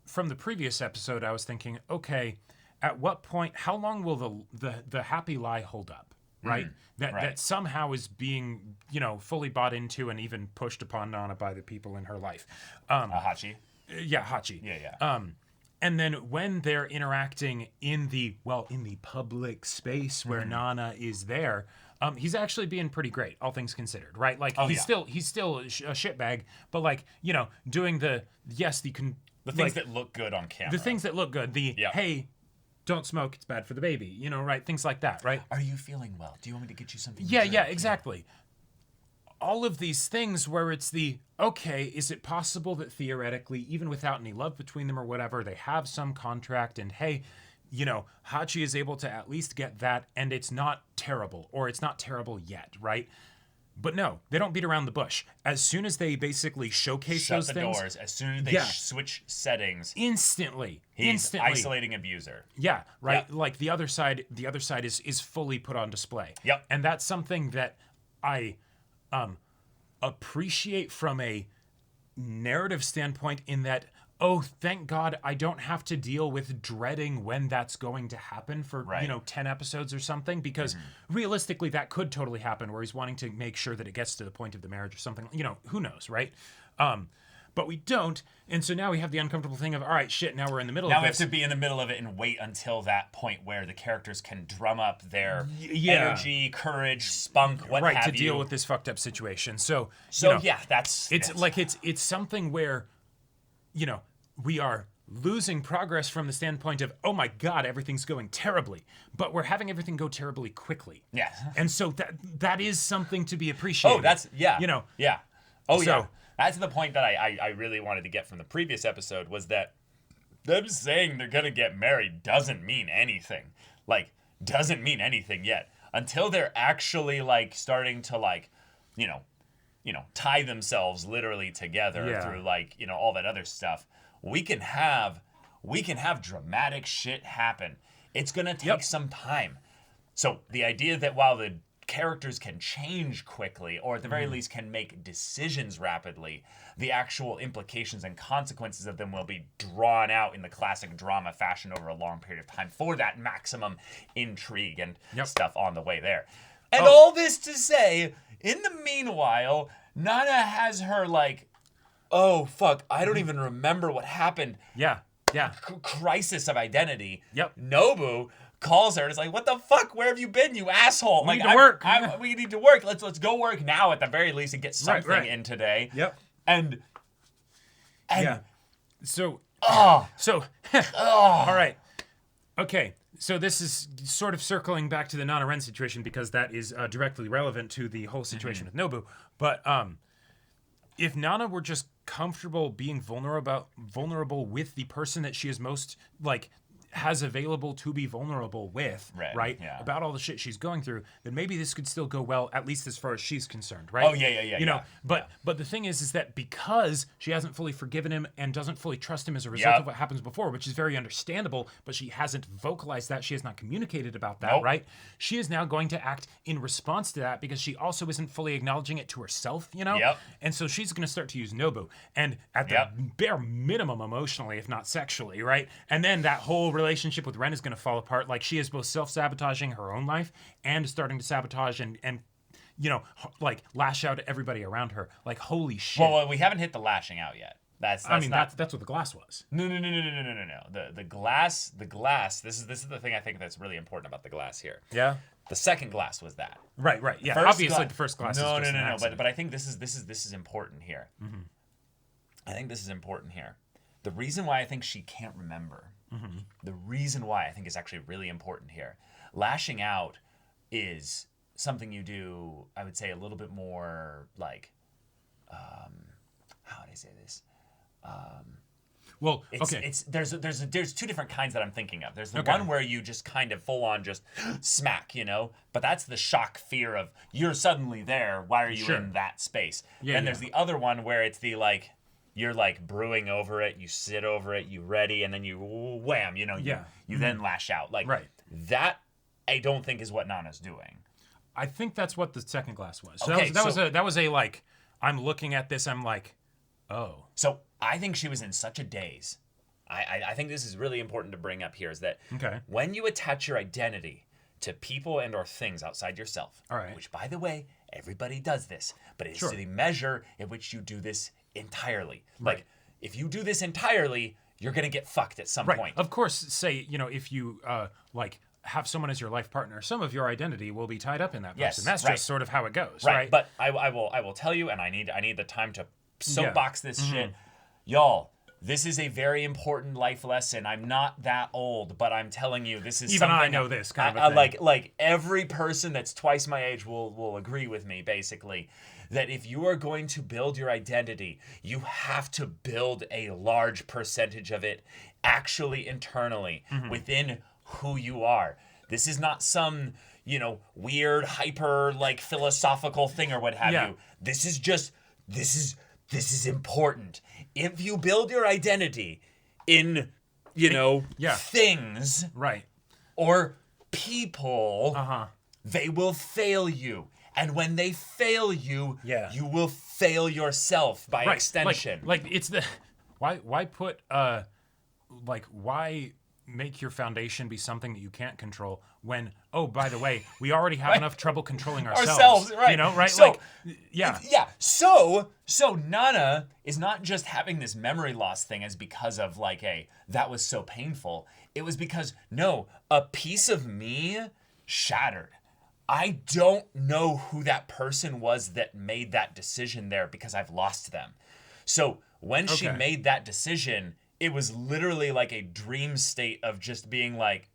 from the previous episode I was thinking, okay, at what point, how long will the happy lie hold up, right? Right. That somehow is being fully bought into and even pushed upon Nana by the people in her life. Hachi. Yeah, Hachi. Yeah. And then when they're interacting in the public space where Mm-hmm. Nana is there, he's actually being pretty great, all things considered, right? Like he's still a shitbag, but like doing the things that look good on camera. the things that look good. Yeah. Hey, don't smoke, it's bad for the baby, right? Things like that, right? Are you feeling well? Do you want me to get you something? to Yeah, drink? yeah, exactly. All of these things where it's okay, is it possible that theoretically, even without any love between them or whatever, they have some contract and hey, Hachi is able to at least get that and it's not terrible or it's not terrible yet, right? But no, they don't beat around the bush. As soon as they basically showcase Shut those the things, doors as soon as they Yeah. switch settings. instantly, He's isolating abuser. yeah, right. Yeah. Like the other side is fully put on display. Yep. And that's something that I appreciate from a narrative standpoint in that, oh, thank God I don't have to deal with dreading when that's going to happen for, Right. 10 episodes or something, because realistically that could totally happen where he's wanting to make sure that it gets to the point of the marriage or something, who knows, right? But we don't. And so now we have the uncomfortable thing of, all right, shit, now we're in the middle Now of we this. have to be in the middle of it and wait until that point where the characters can drum up their yeah. energy, courage, spunk, what right, have to you. deal with this fucked up situation. So, Yeah, that's it's something where, we are losing progress from the standpoint of, oh my God, everything's going terribly, but we're having everything go terribly quickly. Yeah. And so that is something to be appreciated. Oh, that's yeah. Yeah. Oh So- yeah. That's the point that I really wanted to get from the previous episode was that them saying they're gonna get married doesn't mean anything. Like, doesn't mean anything yet. Until they're actually like starting to like, tie themselves literally together Yeah. through like, all that other stuff. We can have dramatic shit happen. It's gonna take some time. So the idea that while the characters can change quickly, or at the very least can make decisions rapidly, the actual implications and consequences of them will be drawn out in the classic drama fashion over a long period of time for that maximum intrigue and stuff on the way there. And all this to say, in the meanwhile, Nana has her like, oh fuck, I don't even remember what happened. Yeah. Yeah. Crisis of identity. Yep. Nobu calls her and is like, "What the fuck? Where have you been, you asshole? We need to work. We need to work. Let's go work now at the very least and get something right. in today." Yep. And Yeah. So, oh, all right. Okay. So this is sort of circling back to the Nana Ren situation because that is directly relevant to the whole situation with Nobu. But if Nana were just comfortable being vulnerable with the person that she is most like has available to be vulnerable with, right? Yeah. About all the shit she's going through, then maybe this could still go well, at least as far as she's concerned, right? Oh, yeah. You know, but the thing is that because she hasn't fully forgiven him and doesn't fully trust him as a result of what happens before, which is very understandable, but she hasn't vocalized that, she has not communicated about that, right? She is now going to act in response to that because she also isn't fully acknowledging it to herself, you know? Yep. And so she's going to start to use Nobu, and at the bare minimum emotionally, if not sexually, right? And then that whole relationship with Ren is going to fall apart. Like, she is both self-sabotaging her own life and starting to sabotage and you know, like, lash out at everybody around her. Like, holy shit. Well, we haven't hit the lashing out yet. That's what the glass was. No. The glass. This is the thing I think that's really important about the glass here. Yeah. The second glass was that. Right. Yeah. Obviously, the first glass. No. Is just But I think this is important here. Mm-hmm. I think this is important here. The reason why I think she can't remember. Mm-hmm. The reason why I think is actually really important here. Lashing out is something you do, I would say, a little bit more like, how would I say this? Well, There's two different kinds that I'm thinking of. There's the one where you just kind of full on just smack, you know, but that's the shock fear of you're suddenly there. Why are you in that space? And there's the other one where it's the like, you're like brewing over it, you sit over it, you ready, and then you wham, you know, you then lash out. Like that, I don't think is what Nana's doing. I think that's what the second glass was. So that was a like, I'm looking at this, I'm like, oh. So I think she was in such a daze. I think this is really important to bring up here is that when you attach your identity to people and or things outside yourself, which by the way, everybody does this, but it's the measure in which you do this entirely. Like, if you do this entirely, you're going to get fucked at some point. Of course, say, you know, if you like have someone as your life partner, some of your identity will be tied up in that person. Yes, that's just sort of how it goes, right? But I will tell you, and I need the time to soapbox this shit. Y'all, this is a very important life lesson. I'm not that old, but I'm telling you, this is even something I know this kind of a thing. Like every person that's twice my age will agree with me, basically, that if you are going to build your identity, you have to build a large percentage of it actually internally within who you are. This is not some, you know, weird hyper like philosophical thing or what have you. This is important. If you build your identity in, you know, things, or people, they will fail you. And when they fail you, you will fail yourself by extension. Like it's the why put why make your foundation be something that you can't control when, oh, by the way, we already have enough trouble controlling ourselves. You know, right? So, like, So Nana is not just having this memory loss thing as because of like that was so painful. It was because, no, a piece of me shattered. I don't know who that person was that made that decision there because I've lost them. So when she made that decision, it was literally like a dream state of just being like,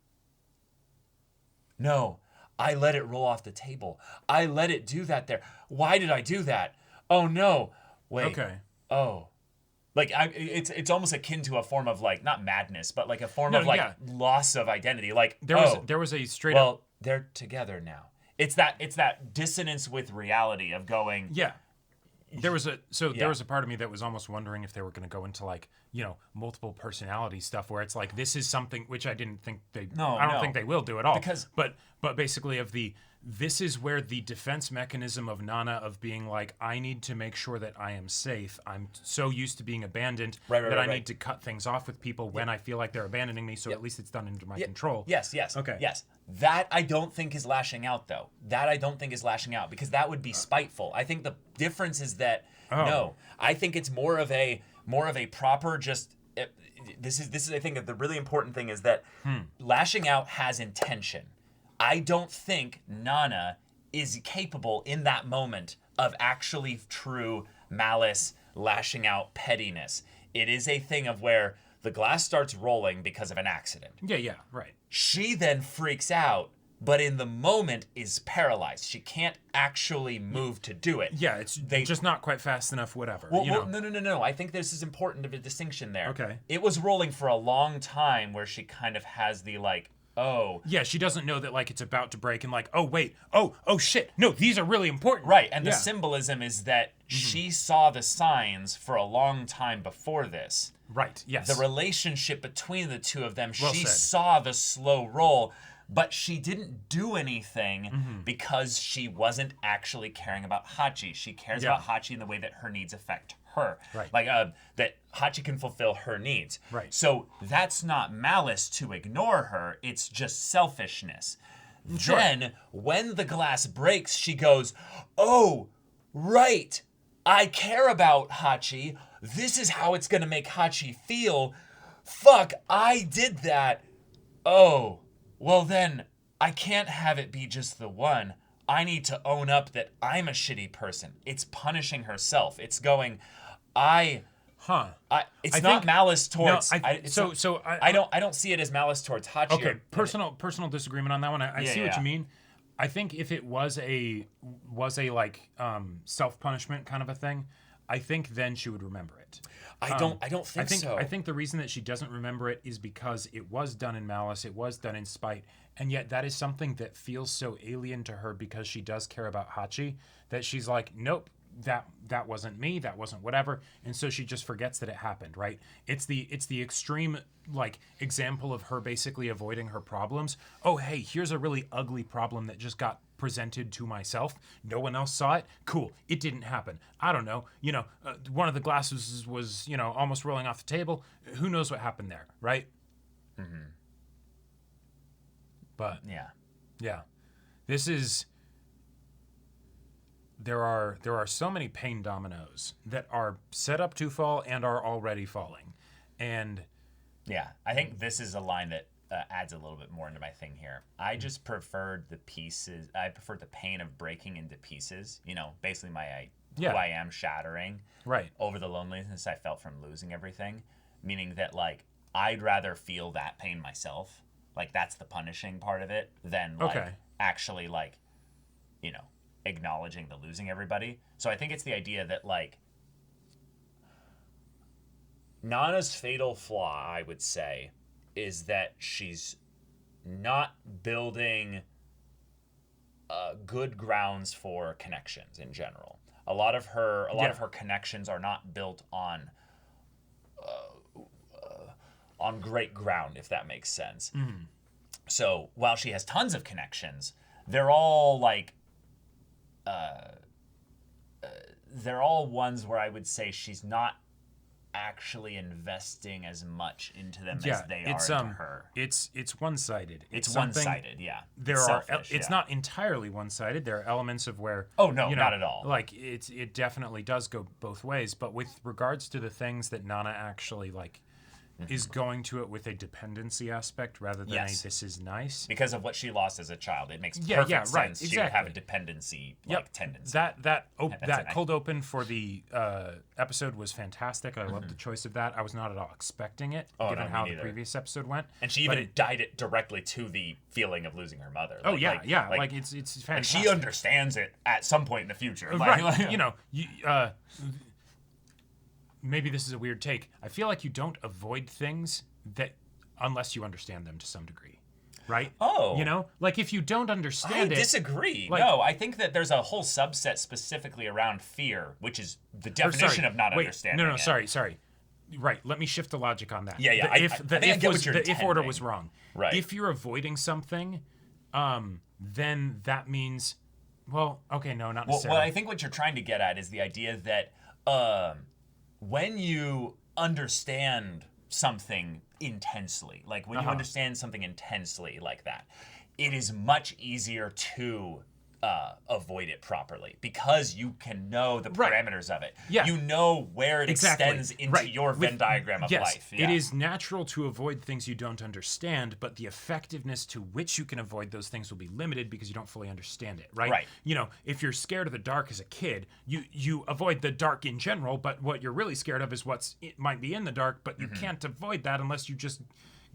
no, I let it roll off the table. I let it do that there. Why did I do that? Oh, no. Wait. Oh. Like, it's almost akin to a form of, like, not madness, but like a form of, like, loss of identity. Like, there was a straight up... Well, they're together now. It's that dissonance with reality of going... Yeah. There was a part of me that was almost wondering if they were going to go into like, you know, multiple personality stuff where it's like, this is something which I didn't think I don't think they will do at all. But basically this is where the defense mechanism of Nana of being like, I need to make sure that I am safe. I'm so used to being abandoned that I need to cut things off with people when I feel like they're abandoning me. So at least it's done under my control. Yes. Okay. Yes. That I don't think is lashing out, though. That I don't think is lashing out because that would be spiteful. I think the difference is that no, I think it's more of a proper just. This is I think the really important thing is that lashing out has intention. I don't think Nana is capable in that moment of actually true malice, lashing out, pettiness. It is a thing of where the glass starts rolling because of an accident. Yeah, right. She then freaks out but in the moment is paralyzed. She can't actually move to do it. Yeah, it's just not quite fast enough, whatever. Well, no. I think this is important of a distinction there. Okay. It was rolling for a long time where she kind of has the like, oh. Yeah, she doesn't know that like it's about to break and like, oh wait, oh shit, no, these are really important. Right, and the symbolism is that she saw the signs for a long time before this. Right, yes. The relationship between the two of them, Well she said. saw the slow roll, but she didn't do anything because she wasn't actually caring about Hachi. She cares about Hachi in the way that her needs affect her. Right. Like that Hachi can fulfill her needs. Right. So that's not malice to ignore her, it's just selfishness. Sure. Then when the glass breaks, she goes, "Oh, right. I care about Hachi. This is how it's going to make Hachi feel. Fuck, I did that. Oh, well then, I can't have it be just the one. I need to own up that I'm a shitty person." It's punishing herself. It's going, it's I not think- malice towards. No, I don't see it as malice towards Hachi. Okay, personal disagreement on that one. I see what yeah. you mean. I think if it was a like self punishment kind of a thing, I think then she would remember it. I don't think so. I think the reason that she doesn't remember it is because it was done in malice, it was done in spite, and yet that is something that feels so alien to her because she does care about Hachi that she's like, nope, that wasn't me, that wasn't whatever, and so she just forgets that it happened, right? It's the extreme like example of her basically avoiding her problems. Oh, hey, here's a really ugly problem that just got presented to myself. No one else saw it. Cool. It didn't happen. I don't know. One of the glasses was, almost rolling off the table. Who knows what happened there, right? Mm-hmm. But yeah. This is. There are so many pain dominoes that are set up to fall and are already falling, and. Yeah, I think this is a line that adds a little bit more into my thing here. I just preferred the pieces. I preferred the pain of breaking into pieces. Basically who I am shattering. Right. Over the loneliness I felt from losing everything, meaning that like I'd rather feel that pain myself. Like that's the punishing part of it than like actually like, acknowledging the losing everybody. So I think it's the idea that like. Nana's fatal flaw, I would say, is that she's not building good grounds for connections in general. A lot of her connections are not built on great ground, if that makes sense. Mm. So while she has tons of connections, they're all like they're all ones where I would say she's not actually investing as much into them as they are into her. It's one-sided. It's one-sided, yeah. It's not entirely one-sided. There are elements of where not at all. Like it definitely does go both ways, but with regards to the things that Nana actually like is going to it with a dependency aspect rather than a this is nice. Because of what she lost as a child. It makes perfect sense exactly. to have a dependency tendency. That cold open for the episode was fantastic. I loved the choice of that. I was not at all expecting it, given how the previous episode went. And she even dyed it directly to the feeling of losing her mother. It's fantastic. And she understands it at some point in the future. Maybe this is a weird take. I feel like you don't avoid things that unless you understand them to some degree, right? Oh. Like if you don't understand I disagree. Like, no, I think that there's a whole subset specifically around fear, which is the definition of not understanding. No, sorry. Right, let me shift the logic on that. Yeah. I get what you're intending. If order was wrong. Right. If you're avoiding something, then that means, well, okay, no, not necessarily. Well, I think what you're trying to get at is the idea that when you understand something intensely, like when you understand something intensely like that, it is much easier to avoid it properly because you can know the parameters of it. Yeah. You know where it extends into your Venn diagram of life. Yeah. It is natural to avoid things you don't understand, but the effectiveness to which you can avoid those things will be limited because you don't fully understand it, right? Right. If you're scared of the dark as a kid, you avoid the dark in general, but what you're really scared of is it might be in the dark, but you can't avoid that unless you just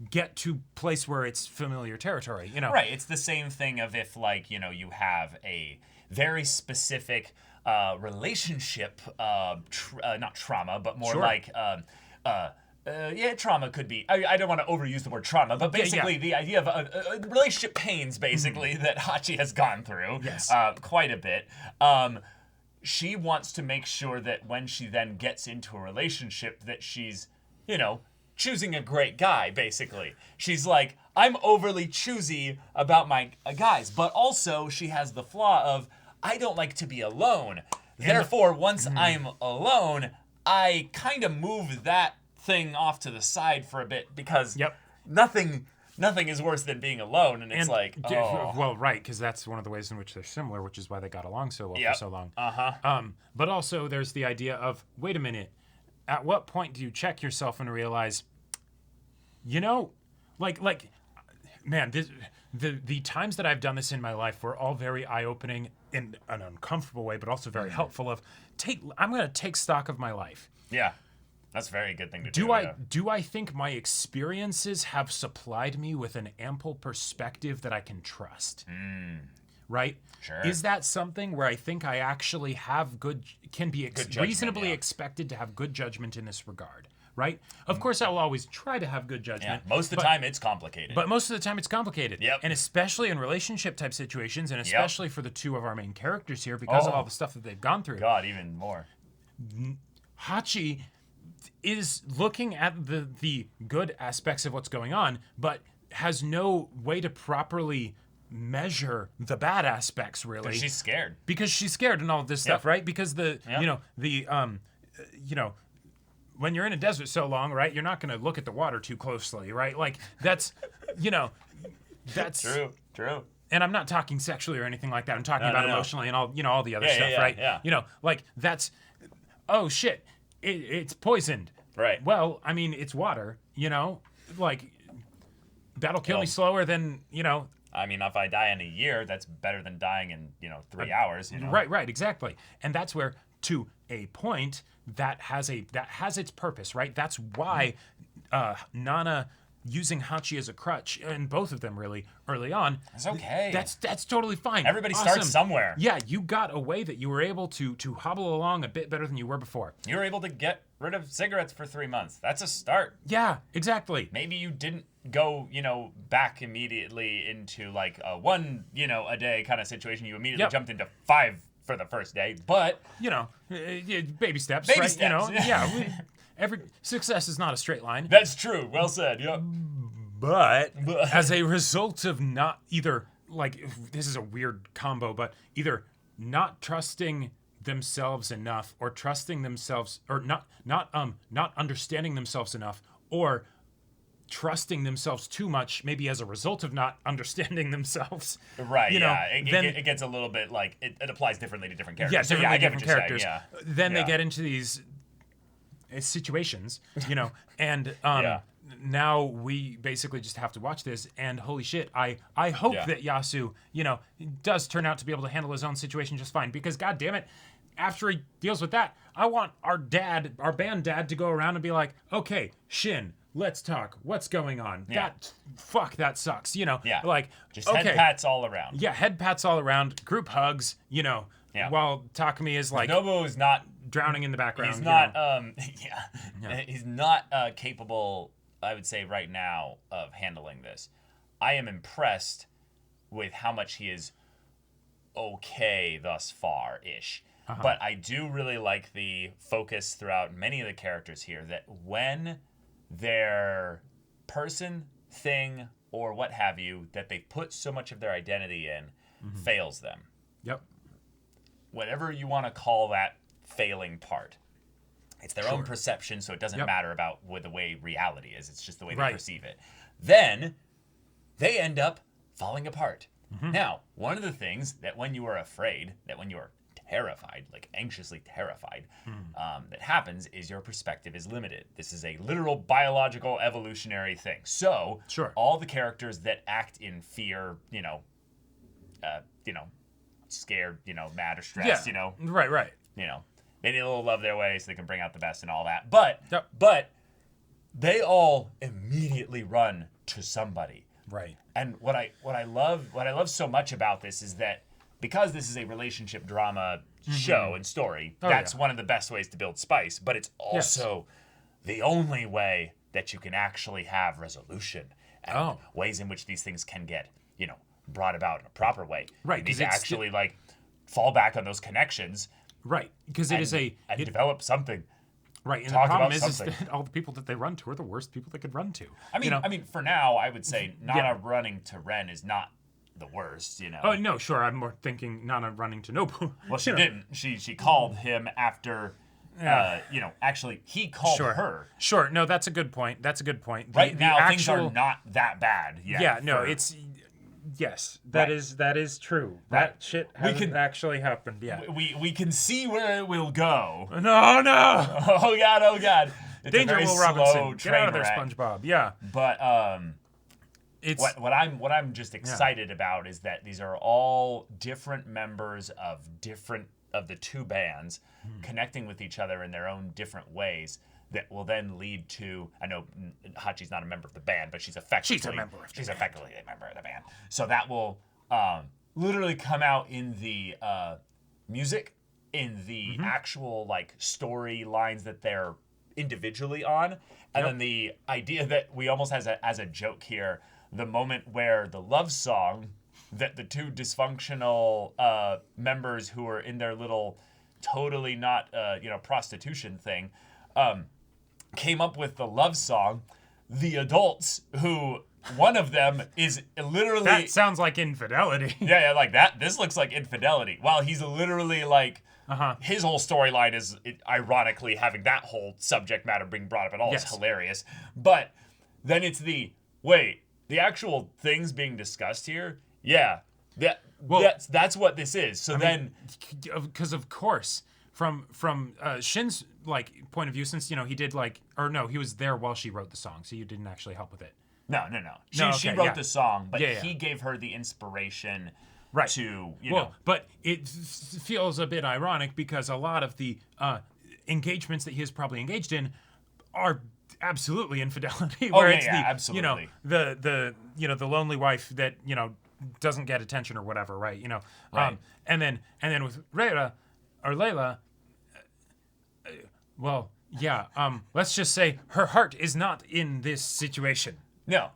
get to place where it's familiar territory, you know. Right. It's the same thing of if, like, you know, you have a very specific relationship, not trauma, but more Sure. like, yeah, trauma could be. I don't want to overuse the word trauma, but basically the idea of relationship pains, basically, that Hachi has gone through Yes. quite a bit. She wants to make sure that when she then gets into a relationship that she's, you know, choosing a great guy, basically. She's like, I'm overly choosy about my guys, but also she has the flaw of, I don't like to be alone. Therefore, once I'm alone, I kind of move that thing off to the side for a bit because nothing is worse than being alone. And it's like, oh. Well, right, because that's one of the ways in which they're similar, which is why they got along so well for so long. But also there's the idea of, wait a minute, at what point do you check yourself and realize, you know, like, man, the times that I've done this in my life were all very eye-opening in an uncomfortable way, but also very helpful of, I'm going to take stock of my life. Yeah. That's a very good thing to do. yeah. Do I think my experiences have supplied me with an ample perspective that I can trust? Right? Sure. Is that something where I think I actually have reasonably expected to have good judgment in this regard? Right? Of course, I will always try to have good judgment. Yeah, most of the time, it's complicated. But most of the time, it's complicated. Yep. And especially in relationship type situations, and especially for the two of our main characters here, because of all the stuff that they've gone through. God, even more. Hachi is looking at the good aspects of what's going on, but has no way to properly measure the bad aspects, really. Because she's scared. Because she's scared and all of this stuff, right? Because when you're in a desert so long, right, you're not going to look at the water too closely, right? Like, that's that's true. And I'm not talking sexually or anything like that. I'm talking about emotionally and all the other stuff, right? Yeah. You know, like, that's, oh shit, it's poisoned. Right. Well, I mean, it's water, you know, like, that'll kill me slower than, you know. I mean, if I die in a year, that's better than dying in, 3 hours, you know. Right, exactly. And that's where, to a point, that has its purpose, right? That's why Nana using Hachi as a crutch, and both of them really early on. That's okay. That's totally fine. Everybody Awesome. starts somewhere. Yeah, you got a way that you were able to hobble along a bit better than you were before. You were able to get rid of cigarettes for 3 months. That's a start. Yeah, exactly. Maybe you didn't go, back immediately into like a one, a day kind of situation. You immediately jumped into 5 for the first day, but baby steps, baby right? steps. Every success is not a straight line. That's true. Well said. Yeah. But as a result of not either, like, this is a weird combo, but either not trusting themselves enough, or trusting themselves, or not understanding themselves enough, or trusting themselves too much, maybe as a result of not understanding themselves. Right. It gets a little bit like it applies differently to different characters. Yeah, I get different what you're characters. saying, Then they get into these situations, and now we basically just have to watch this, and holy shit, I hope that Yasu, does turn out to be able to handle his own situation just fine, because god damn it, after he deals with that, I want our band dad to go around and be like, okay, Shin, let's talk. What's going on? Yeah. That sucks, like, just okay. head pats all around. Yeah, head pats all around, group hugs, while Takumi is like, Nobuo is not drowning in the background. He's not he's not capable, I would say right now, of handling this. I am impressed with how much he is okay thus far ish. But I do really like the focus throughout many of the characters here that when their person, thing, or what have you that they put so much of their identity in fails them. Yep. Whatever you want to call that failing part. It's their own perception, so it doesn't matter about what the way reality is. It's just the way they perceive it. Then they end up falling apart. Now, one of the things that when you are afraid, that when you are terrified, like anxiously terrified, that happens is your perspective is limited. This is a literal biological evolutionary thing. So all the characters that act in fear, scared, mad or stressed, Right. they need a little love their way so they can bring out the best and all that. But they all immediately run to somebody. Right. And what I love so much about this is that because this is a relationship drama show and story, that's one of the best ways to build spice, but it's also the only way that you can actually have resolution and ways in which these things can get, brought about in a proper way. Right, You need to actually fall back on those connections. Right, because it develop something. Right, and Talk the problem about is something. that all the people that they run to are the worst people they could run to. I mean, for now, I would say Nana running to Ren is not the worst, Oh no, sure. I'm more thinking Nana running to Nobu. Well, she didn't. She called him after. Actually, he called her. Sure. No, that's a good point. Right now, things are not that bad yet. Yeah. No, it's. Yes, that is true. That shit hasn't actually happened yet. We can see where it will go. No. Oh god. It's Danger, a very Will slow Robinson. Get train out of there, wreck. SpongeBob. Yeah. But it's what I'm just excited about is that these are all different members of the two bands connecting with each other in their own different ways that will then lead to, I know Hachi's not a member of the band, but she's effectively a member of the band. So that will literally come out in the music, in the actual storylines that they're individually on, and then the idea that we almost as a joke here, the moment where the love song that the two dysfunctional members who are in their little totally not prostitution thing came up with the love song, the adults who one of them is literally that sounds like infidelity. Yeah, like that. This looks like infidelity. While he's literally his whole storyline is ironically having that whole subject matter being brought up at all is hilarious. But then it's the actual things being discussed here. Yeah, that's what this is. So because of course, from Shin's point of view, since he did he was there while she wrote the song, so you didn't actually help with it. No. She wrote the song, but he gave her the inspiration. Right. To but it feels a bit ironic because a lot of the engagements that he is probably engaged in are absolutely infidelity. Where it's absolutely. The lonely wife that doesn't get attention or whatever, right? Right. And then with Reira or Layla, let's just say her heart is not in this situation. No.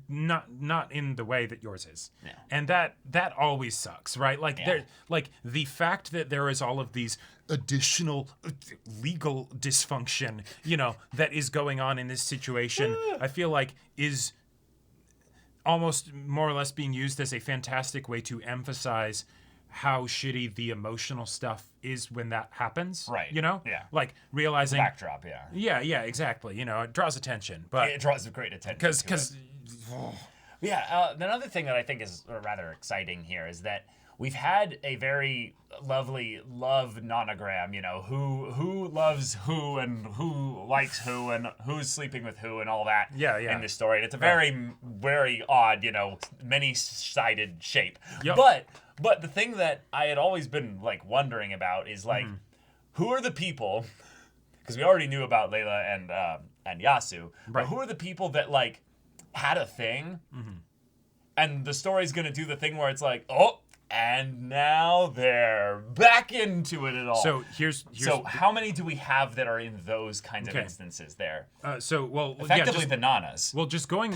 Not in the way that yours is. Yeah. And that always sucks, right? The fact that there is all of these additional legal dysfunction, that is going on in this situation, I feel like is almost more or less being used as a fantastic way to emphasize how shitty the emotional stuff is when that happens. Right. Yeah. Like realizing backdrop, Yeah, exactly. It draws attention, but it draws great attention. Because another thing that I think is rather exciting here is that we've had a very lovely love nonogram, who loves who and who likes who and who's sleeping with who and all that in this story. And it's a very, very odd, many-sided shape. Yep. But the thing that I had always been wondering about is who are the people, because we already knew about Layla and Yasu, but who are the people that had a thing and the story's gonna do the thing where it's and now they're back into it at all. So here's how many do we have that are in those kinds of instances there? Effectively the nanas. Well, just going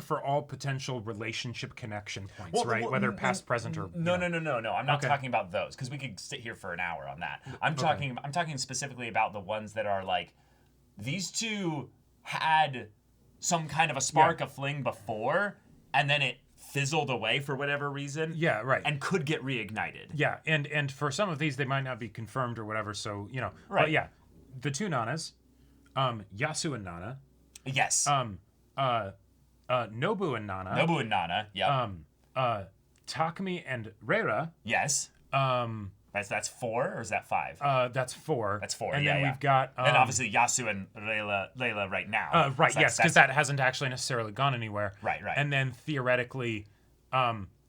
for all potential relationship connection points, right? Whether past, present, or no. I'm not talking about those because we could sit here for an hour on that. I'm talking specifically about the ones that are these two had some kind of a spark, a fling before, and then it fizzled away for whatever reason. Yeah, right. And could get reignited. Yeah, and for some of these, they might not be confirmed or whatever, so, Right. But yeah, the two Nanas, Yasu and Nana. Yes. Nobu and Nana. Nobu and Nana, yeah. Takumi and Reira. Yes. That's 4, or is that 5? That's 4. That's 4, and then we've got... and obviously Yasu and Layla right now. Right, yes, because that hasn't actually necessarily gone anywhere. Right. And then theoretically...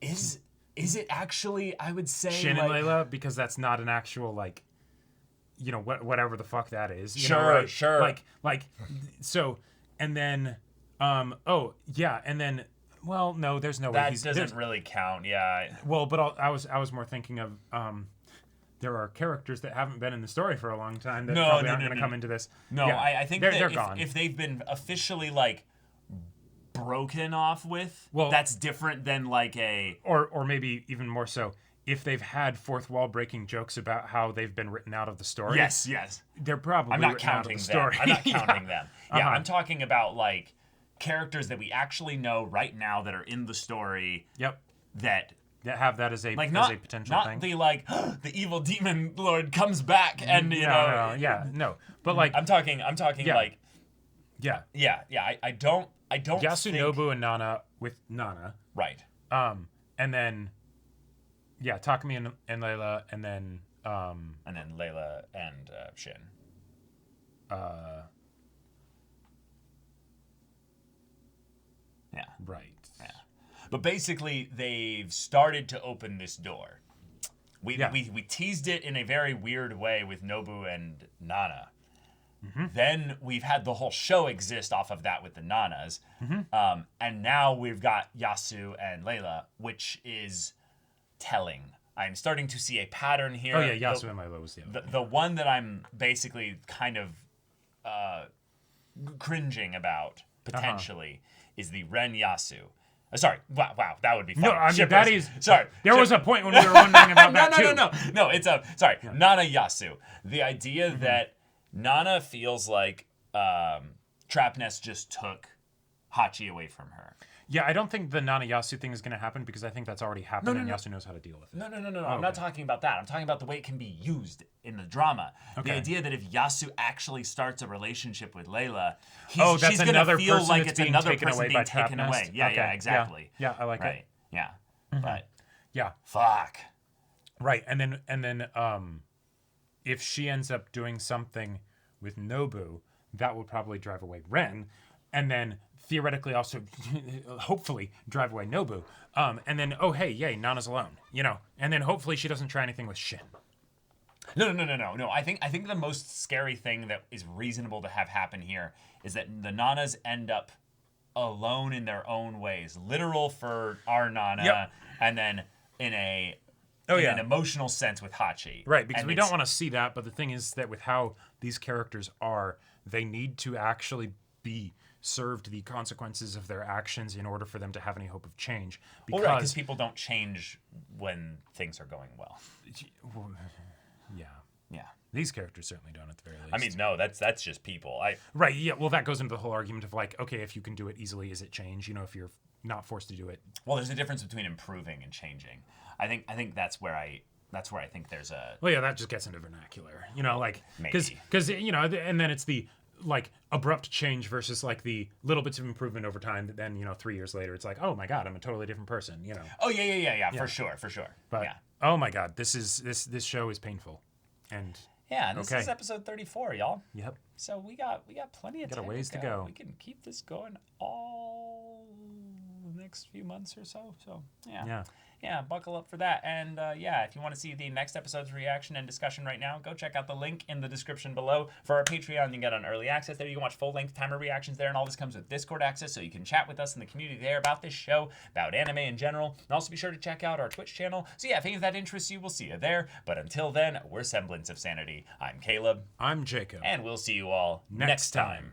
Is it actually, I would say... Shin and Layla, because that's not an actual, whatever the fuck that is. Sure. So... and then oh yeah, and then well no, there's no way That there's- doesn't really count. Yeah. Well, but I was more thinking of there are characters that haven't been in the story for a long time that probably aren't going to come into this. No, Yeah, I think they're that gone. if they've been officially like broken off with, Well- that's different than like a or maybe even more so, if they've had fourth wall breaking jokes about how they've been written out of the story. yes. They're probably I'm not written out of counting the them. story. I'm not counting them. Yeah, Uh-huh. I'm talking about like characters that we actually know right now that are in the story Yep. that That have that as a like as not a potential not thing. the like the evil demon lord comes back and you know no. But like I'm talking Yeah. like yeah. I don't Yasunobu think, and Nana with Nana. right. And then yeah, Takumi and Layla, and then And then Layla and Shin. Yeah. right. Yeah. But basically, they've started to open this door. We teased it in a very weird way with Nobu and Nana. Then we've had the whole show exist off of that with the Nanas. And now we've got Yasu and Layla, which is telling. I'm starting to see a pattern here. Oh yeah, Yasu and Layla was the other. The one that I'm basically kind of cringing about potentially is the Ren Yasu. Sorry, wow, that would be fun. No, I mean Shippers. that is sorry. There was a point when we were wondering about that too. No. It's a sorry, Nana Yasu. The idea that Nana feels like Trapnest just took Hachi away from her. Yeah, I don't think the Nana Yasu thing is going to happen because I think that's already happened and Yasu knows how to deal with it. No. I'm not talking about that. I'm talking about the way it can be used in the drama. The idea that if Yasu actually starts a relationship with Layla, that's she's going another to feel person like that's it's being another taken person away being by taken Trapnest. away. Yeah, Okay, exactly. Yeah, I like it. Right. Yeah. But Yeah. fuck. Right, and then if she ends up doing something with Nobu, that would probably drive away Ren, and then theoretically also, hopefully, drive away Nobu. And then, oh hey, yay, Nana's alone, you know. And then hopefully she doesn't try anything with Shin. No. I think the most scary thing that is reasonable to have happen here is that the Nanas end up alone in their own ways. Literal for our Nana, and then in an emotional sense with Hachi. Right, because And we it's- don't want to see that, but the thing is that with how these characters are, they need to actually be served the consequences of their actions in order for them to have any hope of change. Well, right, because people don't change when things are going well. Yeah. These characters certainly don't, at the very least. I mean, no, that's just people. Right, yeah, well, that goes into the whole argument of like, okay, if you can do it easily, is it change? You know, if you're not forced to do it. Well, there's a difference between improving and changing. I think that's where I think there's a Well, yeah, that just gets into vernacular, you know, like Maybe. because you know, and then it's the like abrupt change versus like the little bits of improvement over time. That then 3 years later, it's like, oh my god, I'm a totally different person, you know. Oh yeah, for sure. But yeah. oh my god, this show is painful, and Yeah, and this Okay. is episode 34, y'all. yep, So we got plenty of Got a time ways to go. We can keep this going all the next few months or so. So yeah, buckle up for that. And if you want to see the next episode's reaction and discussion right now, go check out the link in the description below for our Patreon. You can get on early access there. You can watch full-length timer reactions there, and all this comes with Discord access, so you can chat with us in the community there about this show, about anime in general. And also be sure to check out our Twitch channel. So yeah, if any of that interests you, we'll see you there. But until then, we're Semblance of Sanity. I'm Caleb, I'm Jacob. and we'll see you all Next next time. time.